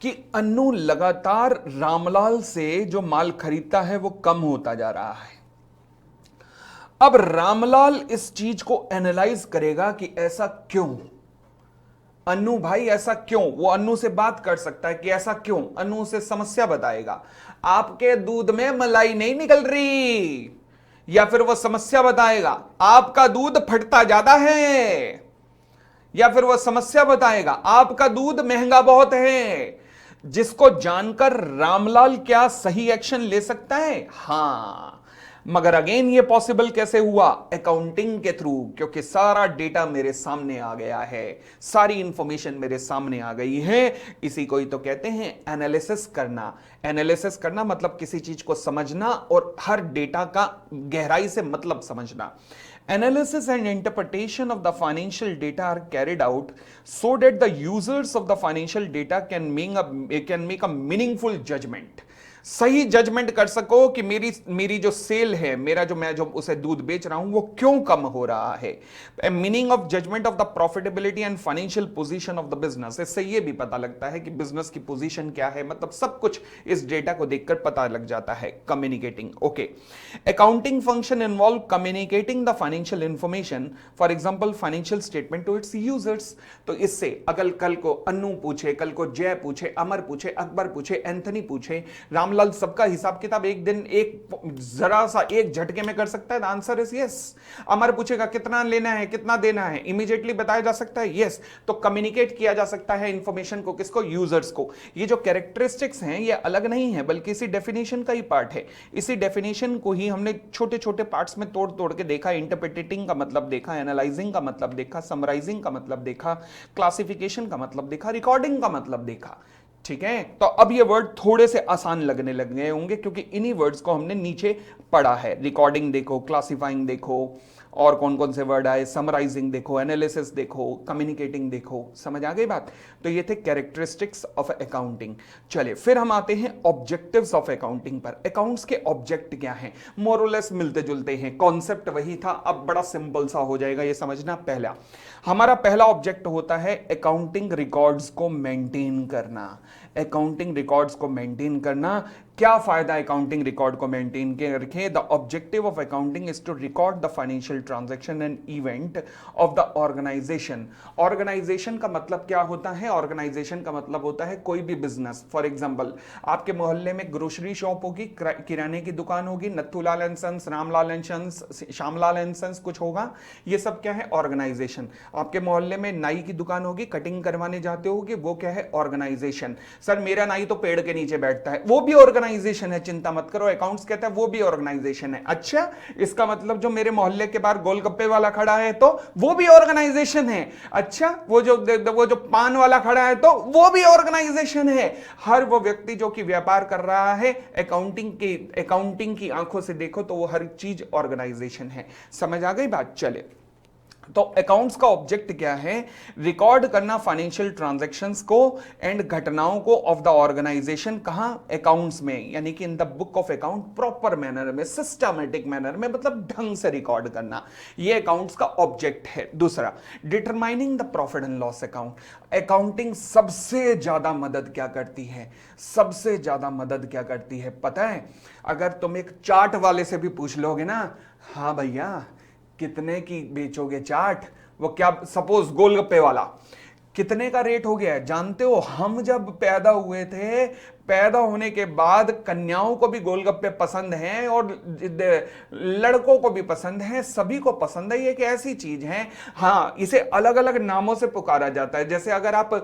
कि अन्नू लगातार रामलाल से जो माल खरीदता है वो कम होता जा रहा है। अब रामलाल इस चीज को एनालाइज करेगा कि ऐसा क्यों, अन्नू भाई ऐसा क्यों। वो अन्नू से बात कर सकता है कि ऐसा क्यों, अन्नू से समस्या बताएगा। आपके दूध में मलाई नहीं निकल रही, या फिर वो समस्या बताएगा आपका दूध फटता ज्यादा है, या फिर वो समस्या बताएगा आपका दूध महंगा बहुत है। जिसको जानकर रामलाल क्या सही एक्शन ले सकता है? हां, मगर अगेन ये पॉसिबल कैसे हुआ? अकाउंटिंग के थ्रू, क्योंकि सारा डेटा मेरे सामने आ गया है, सारी इंफॉर्मेशन मेरे सामने आ गई है। इसी को ही तो कहते हैं एनालिसिस करना। एनालिसिस करना मतलब किसी चीज को समझना और हर डेटा का गहराई से मतलब समझना। Analysis and interpretation of the financial data are carried out so that the users of the financial data can make a meaningful judgment. सही जजमेंट कर सको कि मेरी जो सेल है, मैं जो उसे दूध बेच रहा हूं वो क्यों कम हो रहा है। Meaning of judgement of the profitability and financial position of the business. इससे ये भी पता लगता है कि बिजनेस की पोजीशन क्या है, मतलब सब कुछ इस डेटा को देखकर पता लग जाता है। Communicating, okay. Accounting function involve communicating the financial information, for example financial statement to its users. तो इससे अगर कल को अन्नू पूछे, कल को जय पूछे, अमर पूछे, अकबर पूछे, एंथनी पूछे, रामलाल सबका हिसाब किताब एक दिन जरा सा एक झटके में कर सकता है? Answer is yes. अमर पूछेगा कितना लेना है, कितना देना है, इमीडिएटली बताया जा सकता है? यस। तो कम्युनिकेट किया जा सकता है इंफॉर्मेशन को, किसको? यूजर्स को। ये जो कैरेक्टरिस्टिक्स हैं ये अलग नहीं है, बल्कि इसी डेफिनेशन का ही पार्ट है। इसी डेफिनेशन को ही हमने छोटे छोटे पार्ट्स में तोड़ तोड़ के देखा। इंटरप्रिटेटिंग का मतलब देखा, एनालाइजिंग का मतलब देखा, समराइजिंग का मतलब देखा, क्लासिफिकेशन का मतलब देखा, रिकॉर्डिंग का मतलब देखा। ठीक है, तो अब ये वर्ड थोड़े से आसान लगने लग गए होंगे क्योंकि इन्हीं वर्ड्स को हमने नीचे पढ़ा है। रिकॉर्डिंग देखो, क्लासिफाइंग देखो, और कौन कौन से वर्ड आए, समराइजिंग देखो, एनालिसिस देखो, कम्युनिकेटिंग देखो। समझ आ गई बात? तो ये थे कैरेक्टरिस्टिक्स ऑफ अकाउंटिंग। चलिए फिर हम आते हैं ऑब्जेक्टिव्स ऑफ अकाउंटिंग पर। अकाउंट्स के ऑब्जेक्ट क्या हैं? मोरलेस मिलते जुलते हैं, कॉन्सेप्ट वही था, अब बड़ा सिंपल सा हो जाएगा ये समझना। हमारा पहला ऑब्जेक्ट होता है अकाउंटिंग रिकॉर्ड्स को मेंटेन करना। अकाउंटिंग रिकॉर्ड्स को मेंटेन करना, क्या फायदा अकाउंटिंग रिकॉर्ड को मेंटेन के रखें? The objective of accounting is to record the financial transaction and event of the organisation. Organisation का मतलब क्या होता है? ऑर्गेनाइजेशन का मतलब होता है कोई भी बिजनेस। फॉर एग्जांपल, आपके मोहल्ले में ग्रोसरी शॉप होगी, किराने की दुकान होगी, Nathulal and sons, Ramlal and sons, Shyamlal and sons, कुछ होगा। ये सब क्या है? ऑर्गेनाइजेशन। आपके मोहल्ले में नाई की दुकान होगी, कटिंग करवाने जाते होगे, वो क्या है? ऑर्गेनाइजेशन। सर मेरा नाई तो पेड़ के नीचे बैठता है, वो भी ऑर्गेनाइजेशन है, चिंता मत करो। अकाउंट्स कहता है वो भी ऑर्गेनाइजेशन है। अच्छा, इसका मतलब जो मेरे मोहल्ले के बाहर गोलगप्पे वाला खड़ा है तो वो भी ऑर्गेनाइजेशन है। अच्छा, वो जो पान वाला खड़ा है तो वो भी ऑर्गेनाइजेशन है। हर वो व्यक्ति जो कि व्यापार कर रहा है, अकाउंटिंग की आंखों से देखो तो वो हर चीज ऑर्गेनाइजेशन है। समझ आ गई बात? चले, तो अकाउंट्स का ऑब्जेक्ट क्या है? रिकॉर्ड करना फाइनेंशियल ट्रांजैक्शंस को एंड घटनाओं को ऑफ द ऑर्गेनाइजेशन। कहां? अकाउंट्स में, यानी कि in the book of account, proper manner में, सिस्टमैटिक मैनर में, मतलब ढंग से रिकॉर्ड करना, ये अकाउंट्स का ऑब्जेक्ट है। दूसरा, determining the profit and loss account. Accounting सबसे ज्यादा मदद क्या करती है? सबसे ज्यादा मदद क्या करती है पता है? अगर तुम एक चाट वाले से भी पूछ लोगे ना, हाँ भैया कितने की बेचोगे चाट, वो क्या, सपोज गोलगप्पे वाला, कितने का रेट हो गया है? जानते हो, हम जब पैदा हुए थे, पैदा होने के बाद कन्याओं को भी गोलगप्पे पसंद हैं और लड़कों को भी पसंद है, सभी को पसंद है। ये एक ऐसी चीज है, हाँ, इसे अलग अलग नामों से पुकारा जाता है। जैसे अगर आप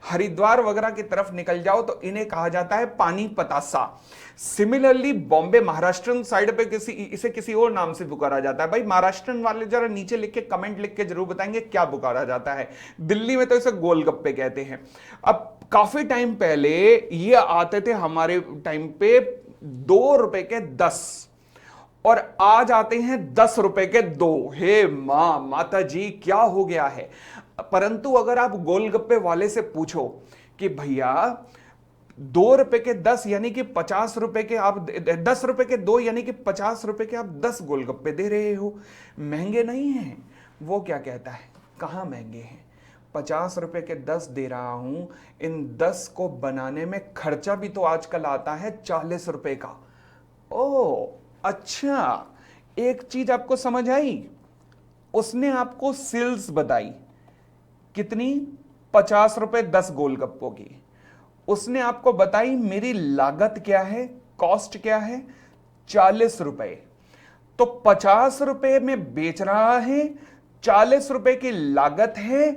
हरिद्वार वगैरह की तरफ निकल जाओ तो इन्हें कहा जाता है पानी पतासा। सिमिलरली बॉम्बे, महाराष्ट्र साइड पे इसे किसी और नाम से पुकारा जाता है। भाई महाराष्ट्र वाले जरा नीचे लिख के, कमेंट लिख के जरूर बताएंगे क्या पुकारा जाता है। दिल्ली में तो इसे गोलगप्पे कहते हैं। अब काफी टाइम पहले ये आते थे हमारे टाइम पे 2 रुपए के 10, और आज आते हैं 10 रुपए के 2। हे माता जी क्या हो गया है? परंतु अगर आप गोलगप्पे वाले से पूछो कि भैया 2 रुपए के 10 यानी कि 50 रुपए के आप, 10 रुपए के 2 यानी कि 50 रुपए के आप 10 गोलगप्पे दे रहे हो, महंगे नहीं हैं। वो क्या कहता है, कहाँ महंगे हैं, 50 रुपए के 10 दे रहा हूं, इन 10 को बनाने में खर्चा भी तो आजकल आता है 40 रुपए का। ओ अच्छा, एक चीज आपको समझ आई, उसने आपको सेल्स बताई कितनी, 50 रुपए 10 गोलगप्पों की, उसने आपको बताई मेरी लागत क्या है, कॉस्ट क्या है, 40 रुपए। तो 50 रुपए में बेच रहा है, 40 रुपए की लागत है,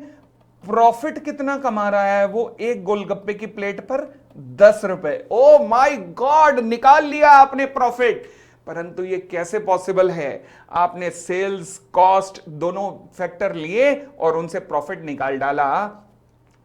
प्रॉफिट कितना कमा रहा है वो एक गोलगप्पे की प्लेट पर, 10 रुपए। ओ माय गॉड, निकाल लिया आपने प्रॉफिट। परंतु ये कैसे पॉसिबल है, आपने सेल्स कॉस्ट दोनों फैक्टर लिए और उनसे प्रॉफिट निकाल डाला।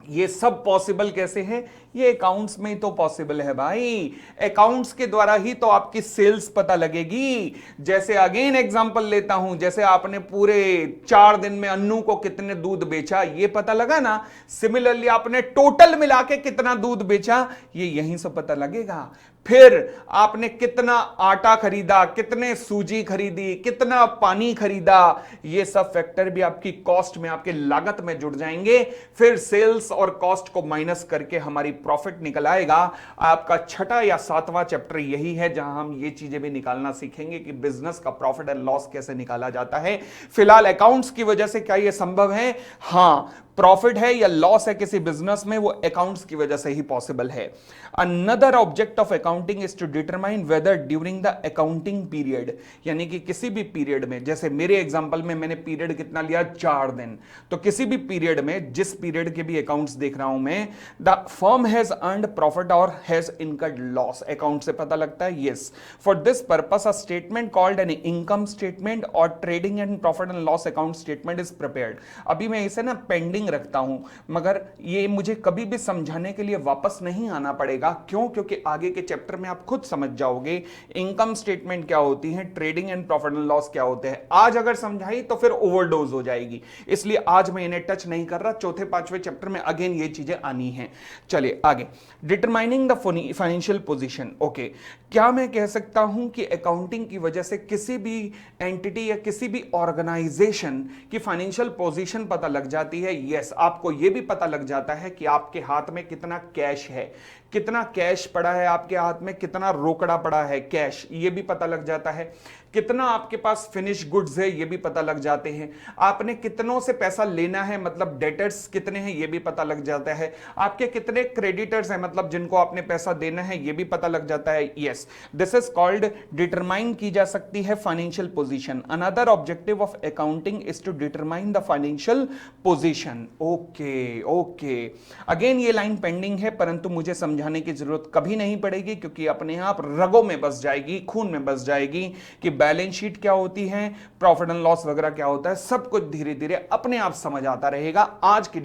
ये सब पॉसिबल कैसे है, ये अकाउंट्स में ही तो पॉसिबल है भाई, अकाउंट्स के द्वारा ही तो आपकी सेल्स पता लगेगी। जैसे अगेन एग्जांपल लेता हूं, जैसे आपने पूरे 4 दिन में अन्नू को कितने दूध बेचा ये पता लगा ना, सिमिलरली आपने टोटल मिला के कितना दूध बेचा ये यहीं से पता लगेगा। फिर आपने कितना आटा खरीदा, कितने सूजी खरीदी, कितना पानी खरीदा, ये सब फैक्टर भी आपकी कॉस्ट में, आपके लागत में जुड़ जाएंगे। फिर सेल्स और कॉस्ट को माइनस करके हमारी प्रॉफिट निकल आएगा। आपका छठा या सातवां चैप्टर यही है जहां हम ये चीजें भी निकालना सीखेंगे कि बिजनेस का प्रॉफिट एंड लॉस कैसे निकाला जाता है। फिलहाल अकाउंट्स की वजह से क्या यह संभव है, हां, प्रॉफिट है या लॉस है किसी बिजनेस में, वो अकाउंट्स की वजह से ही पॉसिबल है। Another object of accounting is to determine whether during the accounting period, यानी कि किसी भी पीरियड में, जैसे मेरे एग्जांपल में मैंने पीरियड कितना लिया, 4 दिन, तो किसी भी पीरियड में, जिस पीरियड के भी अकाउंट्स देख रहा हूं मैं, the firm has earned profit और हैज इनकर्ड लॉस, अकाउंट से पता लगता है। Yes, for this purpose a statement called an income statement और trading and profit and loss account statement is prepared. अभी मैं इसे ना पेंडिंग रखता हूं, मगर ये मुझे कभी भी समझाने के लिए वापस नहीं आना पड़ेगा। क्यों? क्योंकि आगे के चैप्टर में आप खुद समझ जाओगे इनकम स्टेटमेंट क्या होती है, trading and profit and loss क्या होते हैं। आज अगर समझाई तो फिर ओवरडोज हो जाएगी, इसलिए आज मैं इन्हें टच नहीं कर रहा। चौथे पांचवें चैप्टर में अगेन ये चीजें आनी हैं। चलिए आगे, determining the financial position. Okay, क्या मैं कह सकता हूं कि अकाउंटिंग की वजह से किसी भी एंटिटी या किसी भी ऑर्गेनाइजेशन की फाइनेंशियल पोजीशन पता लग जाती है? यस, आपको यह भी पता लग जाता है कि आपके हाथ में कितना कैश है, कितना कैश पड़ा है आपके हाथ में, कितना रोकड़ा पड़ा है कैश, ये भी पता लग जाता है। कितना आपके पास फिनिश गुड्स है ये भी पता लग जाते हैं। आपने कितनों से पैसा लेना है, मतलब डेटर्स कितने हैं ये भी पता लग जाता है। आपके कितने क्रेडिटर्स हैं, मतलब जिनको आपने पैसा देना है ये भी पता लग जाता है। Yes, this is called, determine की जा सकती है financial position. Another objective of accounting is to determine the financial position. Okay okay, again ये लाइन पेंडिंग है, परंतु मुझे समझाने की जरूरत कभी नहीं पड़ेगी क्योंकि अपने आप रगों में बस जाएगी, खून में बस जाएगी कि बैलेंस शीट क्या होती है, प्रॉफिट एंड लॉस वगैरह क्या होता है, सब कुछ धीरे धीरे अपने आप समझ आता रहेगा। आज की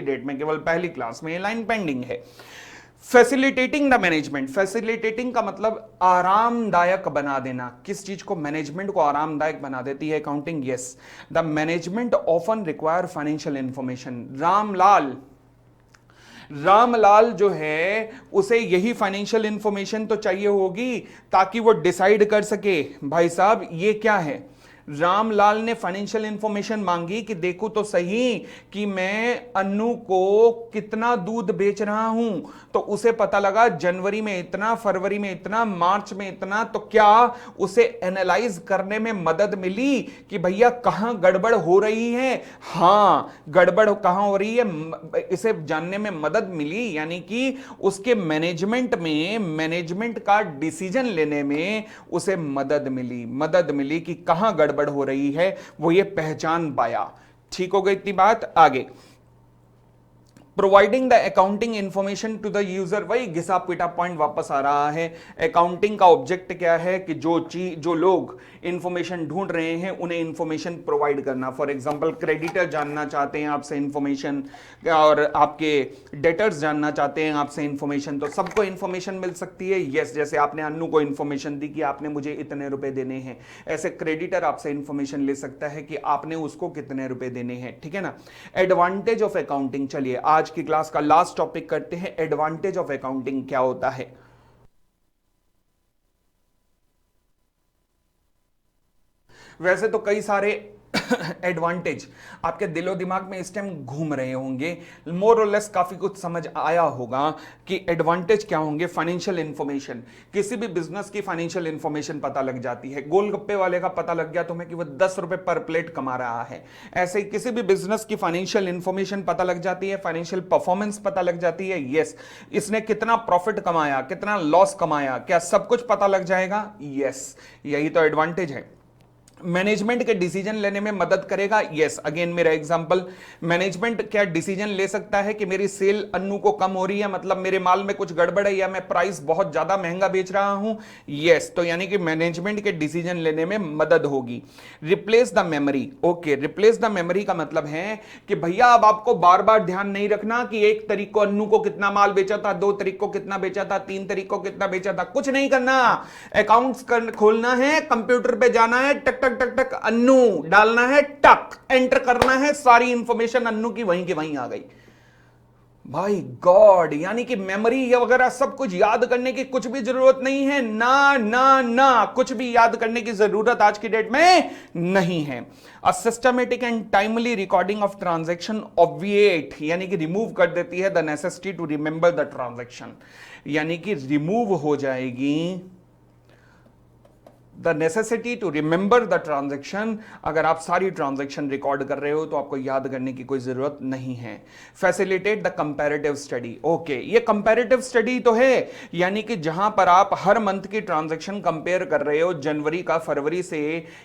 डेट में केवल पहली क्लास में ये लाइन पेंडिंग है। फैसिलिटेटिंग द मैनेजमेंट, फैसिलिटेटिंग का मतलब आरामदायक बना देना। किस चीज को, मैनेजमेंट को आरामदायक बना देती है accounting. Yes, the management often require financial information. Ramlal जो है उसे यही फाइनेंशियल इंफॉर्मेशन तो चाहिए होगी ताकि वो डिसाइड कर सके भाई साहब ये क्या है। रामलाल ने फाइनेंशियल इंफॉर्मेशन मांगी कि देखो तो सही कि मैं अन्नू को कितना दूध बेच रहा हूं, तो उसे पता लगा जनवरी में इतना, फरवरी में इतना, मार्च में इतना। तो क्या उसे एनालाइज करने में मदद मिली कि भैया कहां गड़बड़ हो रही है? हां, गड़बड़ कहां हो रही है इसे जानने में मदद मिली, यानी कि उसके मैनेजमेंट में, मैनेजमेंट का डिसीजन लेने में उसे मदद मिली कि कहां गड़बड़ हो रही है, वो ये पहचान पाया। ठीक हो गई इतनी बात। आगे, providing the accounting information to the user, वही घिसा पीटा पॉइंट वापस आ रहा है। अकाउंटिंग का ऑब्जेक्ट क्या है कि जो लोग इंफॉर्मेशन ढूंढ रहे हैं उन्हें इंफॉर्मेशन प्रोवाइड करना। फॉर एग्जांपल, क्रेडिटर जानना चाहते हैं आपसे इंफॉर्मेशन, और आपके डेटर्स जानना चाहते हैं आपसे इंफॉर्मेशन, तो सबको इंफॉर्मेशन मिल सकती है। यस, जैसे आपने अन्नू को इंफॉर्मेशन दी कि आपने मुझे इतने रुपए देने हैं, ऐसे क्रेडिटर आपसे इंफॉर्मेशन ले सकता है कि आपने उसको कितने रुपए देने हैं। ठीक है ना। एडवांटेज ऑफ अकाउंटिंग, चलिए आज की क्लास का लास्ट टॉपिक करते हैं, एडवांटेज ऑफ अकाउंटिंग क्या होता है। वैसे तो कई सारे एडवांटेज आपके दिलो दिमाग में इस टाइम घूम रहे होंगे, मोर और लेस काफी कुछ समझ आया होगा कि एडवांटेज क्या होंगे। फाइनेंशियल इंफॉर्मेशन, किसी भी बिजनेस की फाइनेंशियल इंफॉर्मेशन पता लग जाती है। गोलगप्पे वाले का पता लग गया तुम्हें कि वो 10 रुपए पर प्लेट कमा रहा है, ऐसे ही किसी भी बिजनेस की फाइनेंशियल इंफॉर्मेशन पता लग जाती है, फाइनेंशियल परफॉर्मेंस पता लग जाती है। यस, इसने कितना प्रॉफिट कमाया, कितना लॉस कमाया, क्या सब कुछ पता लग जाएगा। यस, यही तो एडवांटेज है। मैनेजमेंट के डिसीजन लेने में मदद करेगा। यस, अगेन मेरा एग्जांपल, मैनेजमेंट क्या डिसीजन ले सकता है कि मेरी सेल अन्नू को कम हो रही है, मतलब मेरे माल में कुछ गड़बड़ है या मैं प्राइस बहुत ज्यादा महंगा बेच रहा हूं। यस, तो यानी कि मैनेजमेंट के डिसीजन लेने में मदद होगी। Replace the memory, okay, replace the memory का मतलब है कि भैया अब आपको बार बार ध्यान नहीं रखना कि 1 तारीख को अन्नू को कितना माल बेचा था, 2 तारीख को कितना बेचा था, 3 तारीख को कितना बेचा था, कुछ नहीं करना। अकाउंट्स खोलना है, कंप्यूटर पे जाना है, टक टक टक टक अन्नू डालना है, टक एंटर करना है, सारी इंफॉर्मेशन अन्नू की वहीं के वहीं आ गई। भाई गॉड, यानी कि मेमोरी वगैरह सब कुछ याद करने की कुछ भी जरूरत नहीं है। ना ना ना, कुछ भी याद करने की जरूरत आज की डेट में नहीं है। A systematic and timely recording of transaction obviate, यानी कि रिमूव कर देती है the necessity to remember the transaction, यानी कि रिमूव हो जाएगी the necessity to remember the transaction. अगर आप सारी ट्रांजेक्शन रिकॉर्ड कर रहे हो तो आपको याद करने की कोई जरूरत नहीं है। Facilitate the comparative study, okay, ये कंपैरेटिव स्टडी तो है, यानी कि जहां पर आप हर मंथ की ट्रांजेक्शन कंपेयर कर रहे हो, जनवरी का फरवरी से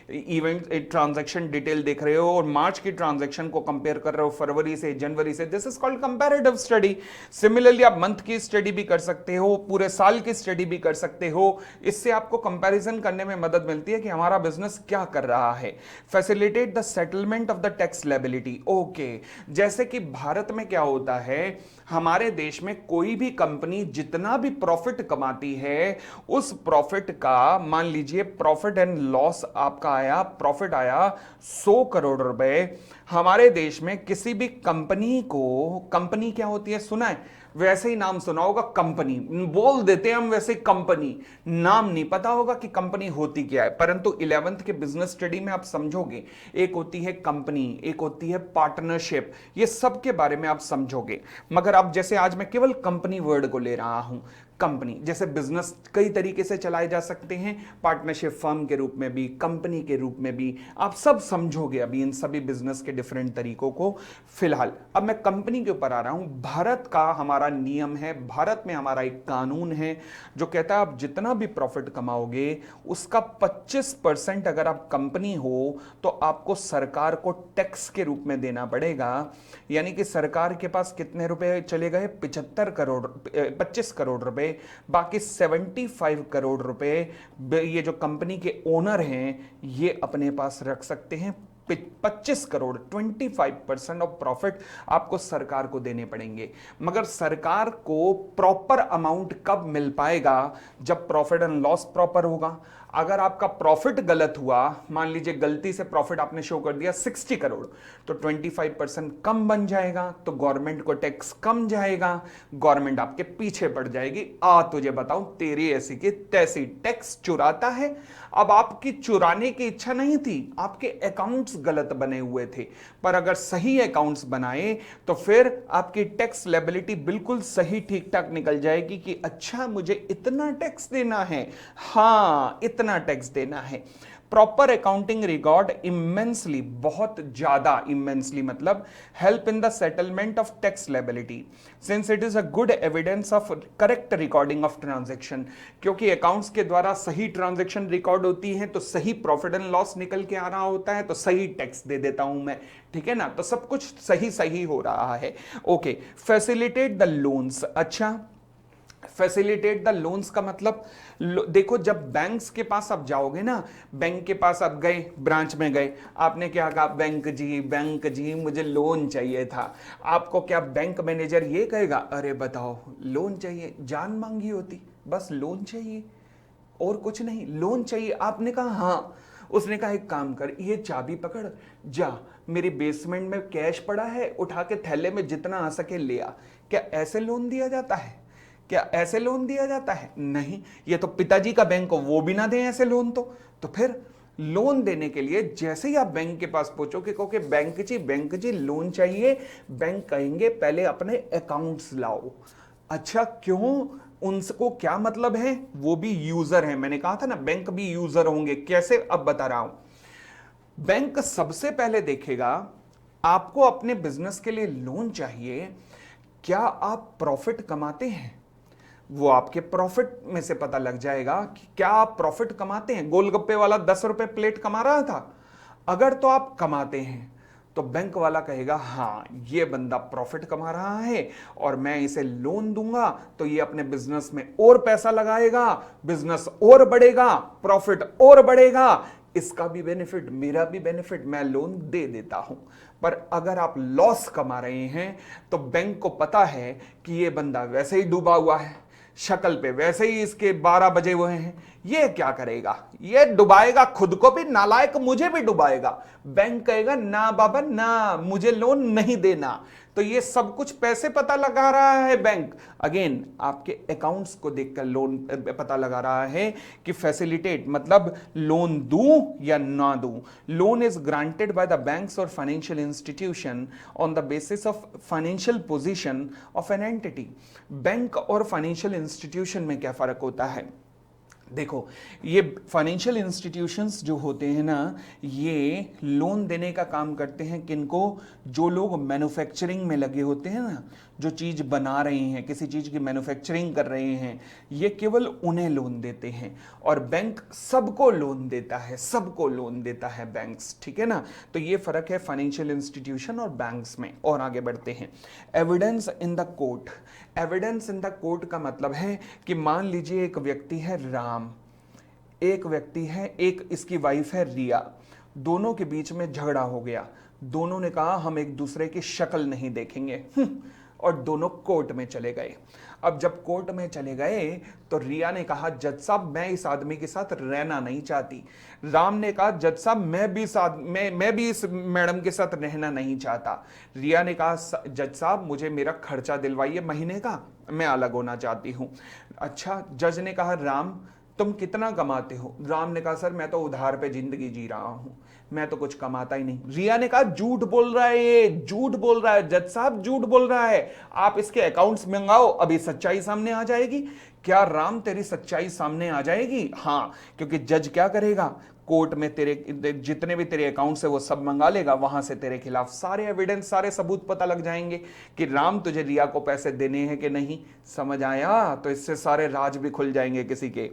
इवेंट ट्रांजेक्शन डिटेल देख रहे हो और मार्च की ट्रांजेक्शन को कंपेयर कर रहे हो फरवरी से जनवरी से, this is called comparative study. Similarly आप मंथ की स्टडी भी कर सकते हो, पूरे साल की स्टडी भी कर सकते हो, इससे आपको कंपैरिजन करने में मदद मिलती है कि हमारा बिजनेस क्या कर रहा है। Facilitate the settlement of the tax liability, okay, जैसे कि भारत में क्या होता है, हमारे देश में कोई भी कंपनी जितना भी प्रॉफिट कमाती है, उस प्रॉफिट का मान लीजिए प्रॉफिट एंड लॉस आपका आया, प्रॉफिट आया 100 करोड़ रुपए। हमारे देश में किसी भी कंपनी को, कंपनी क्या होती है सुना है, वैसे ही नाम सुना होगा, कंपनी बोल देते हैं हम वैसे, कंपनी नाम नहीं पता होगा कि कंपनी होती क्या है, परंतु 11th के बिजनेस स्टडी में आप समझोगे, एक होती है कंपनी, एक होती है पार्टनरशिप, ये सब के बारे में आप समझोगे। मगर अब जैसे आज मैं केवल कंपनी वर्ड को ले रहा हूं, कंपनी जैसे बिजनेस कई तरीके से चलाए जा सकते हैं, पार्टनरशिप फर्म के रूप में भी, कंपनी के रूप में भी, आप सब समझोगे अभी इन सभी बिजनेस के डिफरेंट तरीकों को। फिलहाल अब मैं कंपनी के ऊपर आ रहा हूं। भारत का हमारा नियम है, भारत में हमारा एक कानून है जो कहता है आप जितना भी प्रॉफिट कमाओगे उसका 25% अगर आप कंपनी हो तो आपको सरकार को टैक्स के रूप में देना पड़ेगा। यानी कि सरकार के पास कितने रुपए चले गए, 25 करोड़ रुपए, बाकी 75 करोड़ रुपए ये जो कंपनी के ओनर हैं ये अपने पास रख सकते हैं। 25 करोड़ 25% ऑफ प्रॉफिट आपको सरकार को देने पड़ेंगे। मगर सरकार को प्रॉपर अमाउंट कब मिल पाएगा, जब प्रॉफिट एंड लॉस प्रॉपर होगा। अगर आपका प्रॉफिट गलत हुआ, मान लीजिए गलती से प्रॉफिट आपने शो कर दिया 60 करोड़, तो 25% कम बन जाएगा, तो गवर्नमेंट को टैक्स कम जाएगा, गवर्नमेंट आपके पीछे पड़ जाएगी। तुझे बताऊं, तेरी ऐसी की तैसी टैक्स चुराता है। अब आपकी चुराने की इच्छा नहीं थी, आपके अकाउंट्स गलत बने हुए थे, पर अगर सही अकाउंट्स बनाए तो फिर आपकी टैक्स लायबिलिटी बिल्कुल सही ठीक ठाक निकल जाएगी कि अच्छा मुझे इतना टैक्स देना है, हाँ इतना टैक्स देना है। प्रॉपर अकाउंटिंग रिकॉर्ड इमेंसली, बहुत ज्यादा, इमेंसली मतलब help in the settlement of tax liability since it is a good evidence of correct recording of transaction. क्योंकि अकाउंट्स के द्वारा सही ट्रांजैक्शन रिकॉर्ड होती है तो सही प्रॉफिट एंड लॉस निकल के आ रहा होता है, तो सही टैक्स दे देता हूं मैं, ठीक है ना, तो सब कुछ सही सही हो रहा है। ओके, फैसिलिटेट द लोन्स, अच्छा फैसिलिटेट द लोन्स का मतलब देखो, जब बैंक्स के पास आप जाओगे ना, बैंक के पास आप गए, ब्रांच में गए, आपने क्या कहा, बैंक जी मुझे लोन चाहिए था। आपको क्या बैंक मैनेजर ये कहेगा, अरे बताओ लोन चाहिए, जान मांगी होती, बस लोन चाहिए और कुछ नहीं, लोन चाहिए। आपने कहा हाँ, उसने कहा एक काम कर, ये चाबी पकड़, जा मेरे बेसमेंट में कैश पड़ा है, उठा के थैले में जितना आ सके ले आ। क्या ऐसे लोन दिया जाता है? क्या ऐसे लोन दिया जाता है? नहीं। ये तो पिताजी का बैंक हो, वो भी ना दें ऐसे लोन तो फिर लोन देने के लिए जैसे ही आप बैंक के पास पहुंचो कि कहो कि बैंक जी लोन चाहिए, बैंक कहेंगे पहले अपने अकाउंट्स लाओ। अच्छा क्यों, उनको क्या मतलब है, वो भी यूजर है। मैंने कहा था ना बैंक भी यूजर होंगे, कैसे अब बता रहा हूं। बैंक सबसे पहले देखेगा आपको अपने बिजनेस के लिए लोन चाहिए, क्या आप प्रॉफिट कमाते हैं। वो आपके प्रॉफिट में से पता लग जाएगा कि क्या आप प्रॉफिट कमाते हैं। गोलगप्पे वाला 10 रुपए प्लेट कमा रहा था, अगर तो आप कमाते हैं तो बैंक वाला कहेगा हाँ ये बंदा प्रॉफिट कमा रहा है और मैं इसे लोन दूंगा तो ये अपने बिजनेस में और पैसा लगाएगा, बिजनेस और बढ़ेगा, प्रॉफिट और बढ़ेगा, इसका भी बेनिफिट मेरा भी बेनिफिट, मैं लोन दे देता हूं। पर अगर आप लॉस कमा रहे हैं तो बैंक को पता है कि ये बंदा वैसे ही डूबा हुआ है, शक्ल पे वैसे ही इसके 12 बजे हुए हैं, ये क्या करेगा, ये डुबाएगा खुद को भी, नालायक मुझे भी डुबाएगा। बैंक कहेगा ना बाबा ना, मुझे लोन नहीं देना। तो ये सब कुछ पैसे पता लगा रहा है बैंक, अगेन आपके अकाउंट्स को देखकर लोन पता लगा रहा है कि फैसिलिटेट मतलब लोन दूं या ना दूं। Loan is granted by the banks और financial institution on the basis of financial position of an entity. Bank और फाइनेंशियल इंस्टीट्यूशन में क्या फर्क होता है, देखो ये फाइनेंशियल इंस्टीट्यूशंस जो होते हैं ना, ये लोन देने का काम करते हैं किनको, जो लोग मैन्युफैक्चरिंग में लगे होते हैं ना, जो चीज बना रहे हैं, किसी चीज की मैन्युफैक्चरिंग कर रहे हैं, ये केवल उन्हें लोन देते हैं। और बैंक सबको लोन देता है, सबको लोन देता है बैंक्स, ठीक है ना। तो ये फर्क है फाइनेंशियल इंस्टीट्यूशन और बैंक्स में। और आगे बढ़ते हैं, evidence in the court. Evidence in the court का मतलब है कि मान लीजिए एक व्यक्ति है राम, एक व्यक्ति है, एक इसकी वाइफ है रिया, दोनों के बीच में झगड़ा हो गया, दोनों ने कहा हम एक दूसरे की शक्ल नहीं देखेंगे, और दोनों कोर्ट में चले गए। अब जब कोर्ट में चले गए तो रिया ने कहा जज साहब मैं इस आदमी के साथ रहना नहीं चाहती। राम ने कहा जज साहब मैं भी इस मैडम के साथ रहना नहीं चाहता। रिया ने कहा जज साहब मुझे मेरा खर्चा दिलवाइए महीने का, मैं अलग होना चाहती हूँ। अच्छा, जज ने कहा राम तुम कितना कमाते हो। राम ने कहा सर मैं तो उधार पे जिंदगी जी रहा हूं, मैं तो कुछ कमाता ही नहीं। रिया ने कहा झूठ बोल रहा है, ये झूठ बोल रहा है, जज साहब झूठ बोल रहा है, आप इसके अकाउंट्स मंगाओ अभी सच्चाई सामने आ जाएगी। क्या राम तेरी सच्चाई सामने आ जाएगी? हाँ, क्योंकि जज क्या करेगा, कोर्ट में तेरे जितने भी तेरे अकाउंट है वो सब मंगा लेगा, वहां से तेरे खिलाफ सारे एविडेंस, सारे सबूत पता लग जाएंगे कि राम तुझे रिया को पैसे देने हैं कि नहीं। समझ आया? तो इससे सारे राज भी खुल जाएंगे किसी के।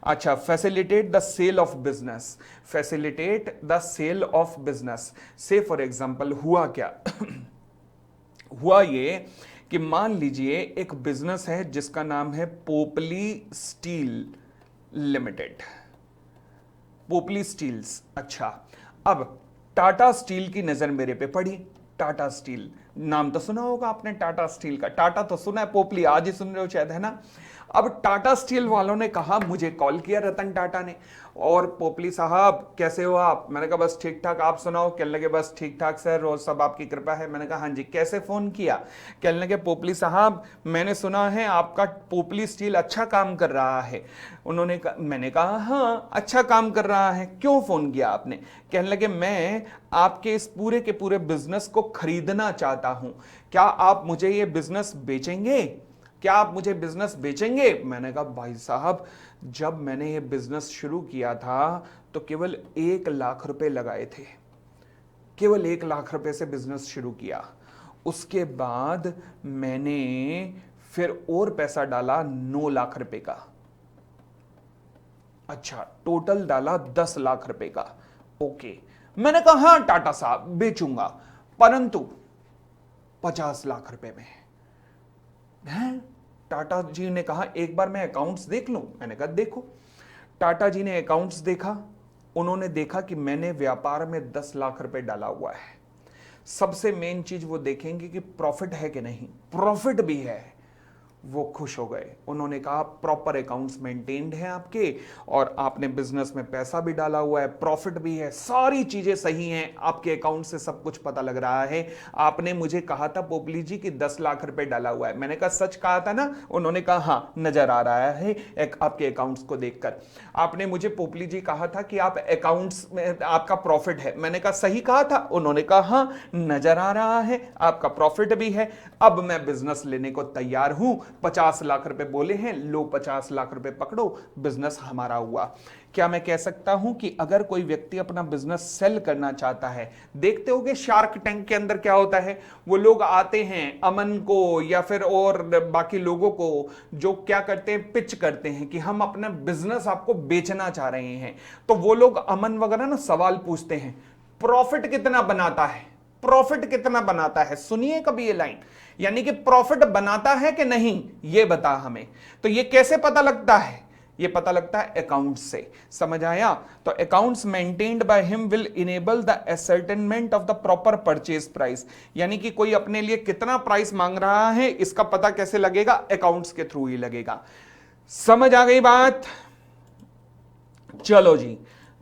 अच्छा, facilitate the sale of business. Facilitate the sale of business से फॉर एग्जाम्पल हुआ क्या हुआ ये कि मान लीजिए एक बिजनेस है जिसका नाम है Popli steel limited, Popli steels. अच्छा, अब टाटा स्टील की नजर मेरे पे पड़ी। टाटा स्टील नाम तो सुना होगा आपने, टाटा स्टील का, टाटा तो सुना है, पोपली आज ही सुन रहे हो शायद, है ना। अब टाटा स्टील वालों ने कहा, मुझे कॉल किया रतन टाटा ने, और पोपली साहब कैसे हो आप। मैंने कहा बस ठीक ठाक, आप सुनाओ। कहने लगे बस ठीक ठाक सर, रोज सब आपकी कृपा है। मैंने कहा हाँ जी, कैसे फोन किया। कहने लगे पोपली साहब मैंने सुना है आपका पोपली स्टील अच्छा काम कर रहा है। मैंने कहा हाँ अच्छा काम कर रहा है, क्यों फोन किया आपने। कहने लगे मैं आपके इस पूरे के पूरे बिजनेस को खरीदना चाहता हूं, क्या आप मुझे ये बिजनेस बेचेंगे, क्या आप मुझे बिजनेस बेचेंगे। मैंने कहा भाई साहब जब मैंने ये बिजनेस शुरू किया था तो केवल 1 लाख रुपए लगाए थे, केवल 1 लाख रुपए से बिजनेस शुरू किया। उसके बाद मैंने फिर और पैसा डाला 9 लाख रुपए का। अच्छा, टोटल डाला 10 लाख रुपए का। ओके, मैंने कहा हाँ टाटा साहब बेचूंगा, परंतु 50 लाख रुपए में है। टाटा जी ने कहा एक बार मैं अकाउंट्स देख लूं। मैंने कहा देखो। टाटा जी ने अकाउंट्स देखा, उन्होंने देखा कि मैंने व्यापार में 10 लाख रुपए डाला हुआ है। सबसे मेन चीज वो देखेंगे कि प्रॉफिट है कि नहीं, प्रॉफिट भी है। वो खुश हो गए। उन्होंने कहा प्रॉपर अकाउंट्स मेंटेन्ड हैं आपके, और आपने बिजनेस में पैसा भी डाला हुआ है, प्रॉफिट भी है, सारी चीजें सही हैं, आपके अकाउंट से सब कुछ पता लग रहा है। आपने मुझे कहा था पोपली जी कि 10 लाख रुपए डाला हुआ है। मैंने कहा सच कहा था ना? उन्होंने कहा हाँ, नजर आ रहा है आपके अकाउंट्स को देखकर। आपने मुझे पोपली जी कहा था कि आप अकाउंट्स में आपका प्रॉफिट है। मैंने कहा सही कहा था? उन्होंने कहा हाँ, नजर आ रहा है, आपका प्रॉफिट भी है। अब मैं बिजनेस लेने को तैयार हूं। 50 लाख रुपए बोले हैं, लो 50 लाख रुपए पकड़ो, बिजनेस हमारा हुआ। क्या मैं कह सकता हूं कि अगर कोई व्यक्ति अपना बिजनेस सेल करना चाहता है, देखते होगे शार्क टैंक के अंदर क्या होता है, वो लोग आते हैं अमन को या फिर और बाकी लोगों को, जो क्या करते हैं, पिच करते हैं कि हम अपना बिजनेस आपको बेचना चाह रहे हैं। तो वो लोग अमन वगैरह ना सवाल पूछते हैं, प्रॉफिट कितना बनाता है, प्रॉफिट कितना बनाता है। सुनिए कभी ये लाइन, यानी कि प्रॉफिट बनाता है कि नहीं ये बता हमें। तो ये कैसे पता लगता है? ये पता लगता है अकाउंट से। समझ आया? तो accounts maintained by him will enable the ascertainment of the proper purchase price, यानी कि कोई अपने लिए कितना प्राइस मांग रहा है इसका पता कैसे लगेगा? अकाउंट्स के थ्रू ही लगेगा। समझ आ गई बात? चलो जी,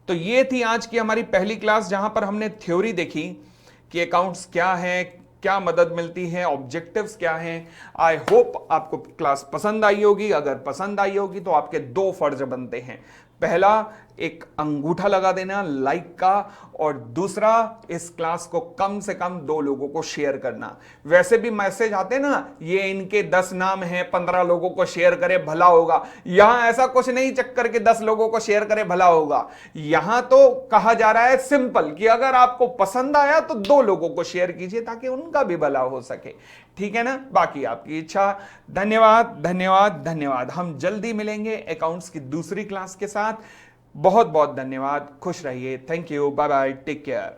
तो ये थी आज की हमारी पहली क्लास, जहां पर हमने थ्योरी देखी कि अकाउंट्स क्या है, क्या मदद मिलती है, ऑब्जेक्टिव्स क्या हैं। आई होप आपको क्लास पसंद आई होगी। अगर पसंद आई होगी तो आपके 2 फर्ज बनते हैं। पहला, एक अंगूठा लगा देना लाइक का, और दूसरा, इस क्लास को कम से कम 2 लोगों को शेयर करना। वैसे भी मैसेज आते ना, ये इनके 10 नाम हैं, 15 लोगों को शेयर करे भला होगा। यहां ऐसा कुछ नहीं चक्कर के 10 लोगों को शेयर करे भला होगा। यहां तो कहा जा रहा है सिंपल कि अगर आपको पसंद आया तो 2 लोगों को शेयर कीजिए ताकि उनका भी भला हो सके। ठीक है ना? बाकी आपकी इच्छा। धन्यवाद धन्यवाद धन्यवाद। हम जल्दी मिलेंगे अकाउंट्स की दूसरी क्लास के साथ। बहुत बहुत धन्यवाद। खुश रहिए। Thank you. Bye bye. Take care.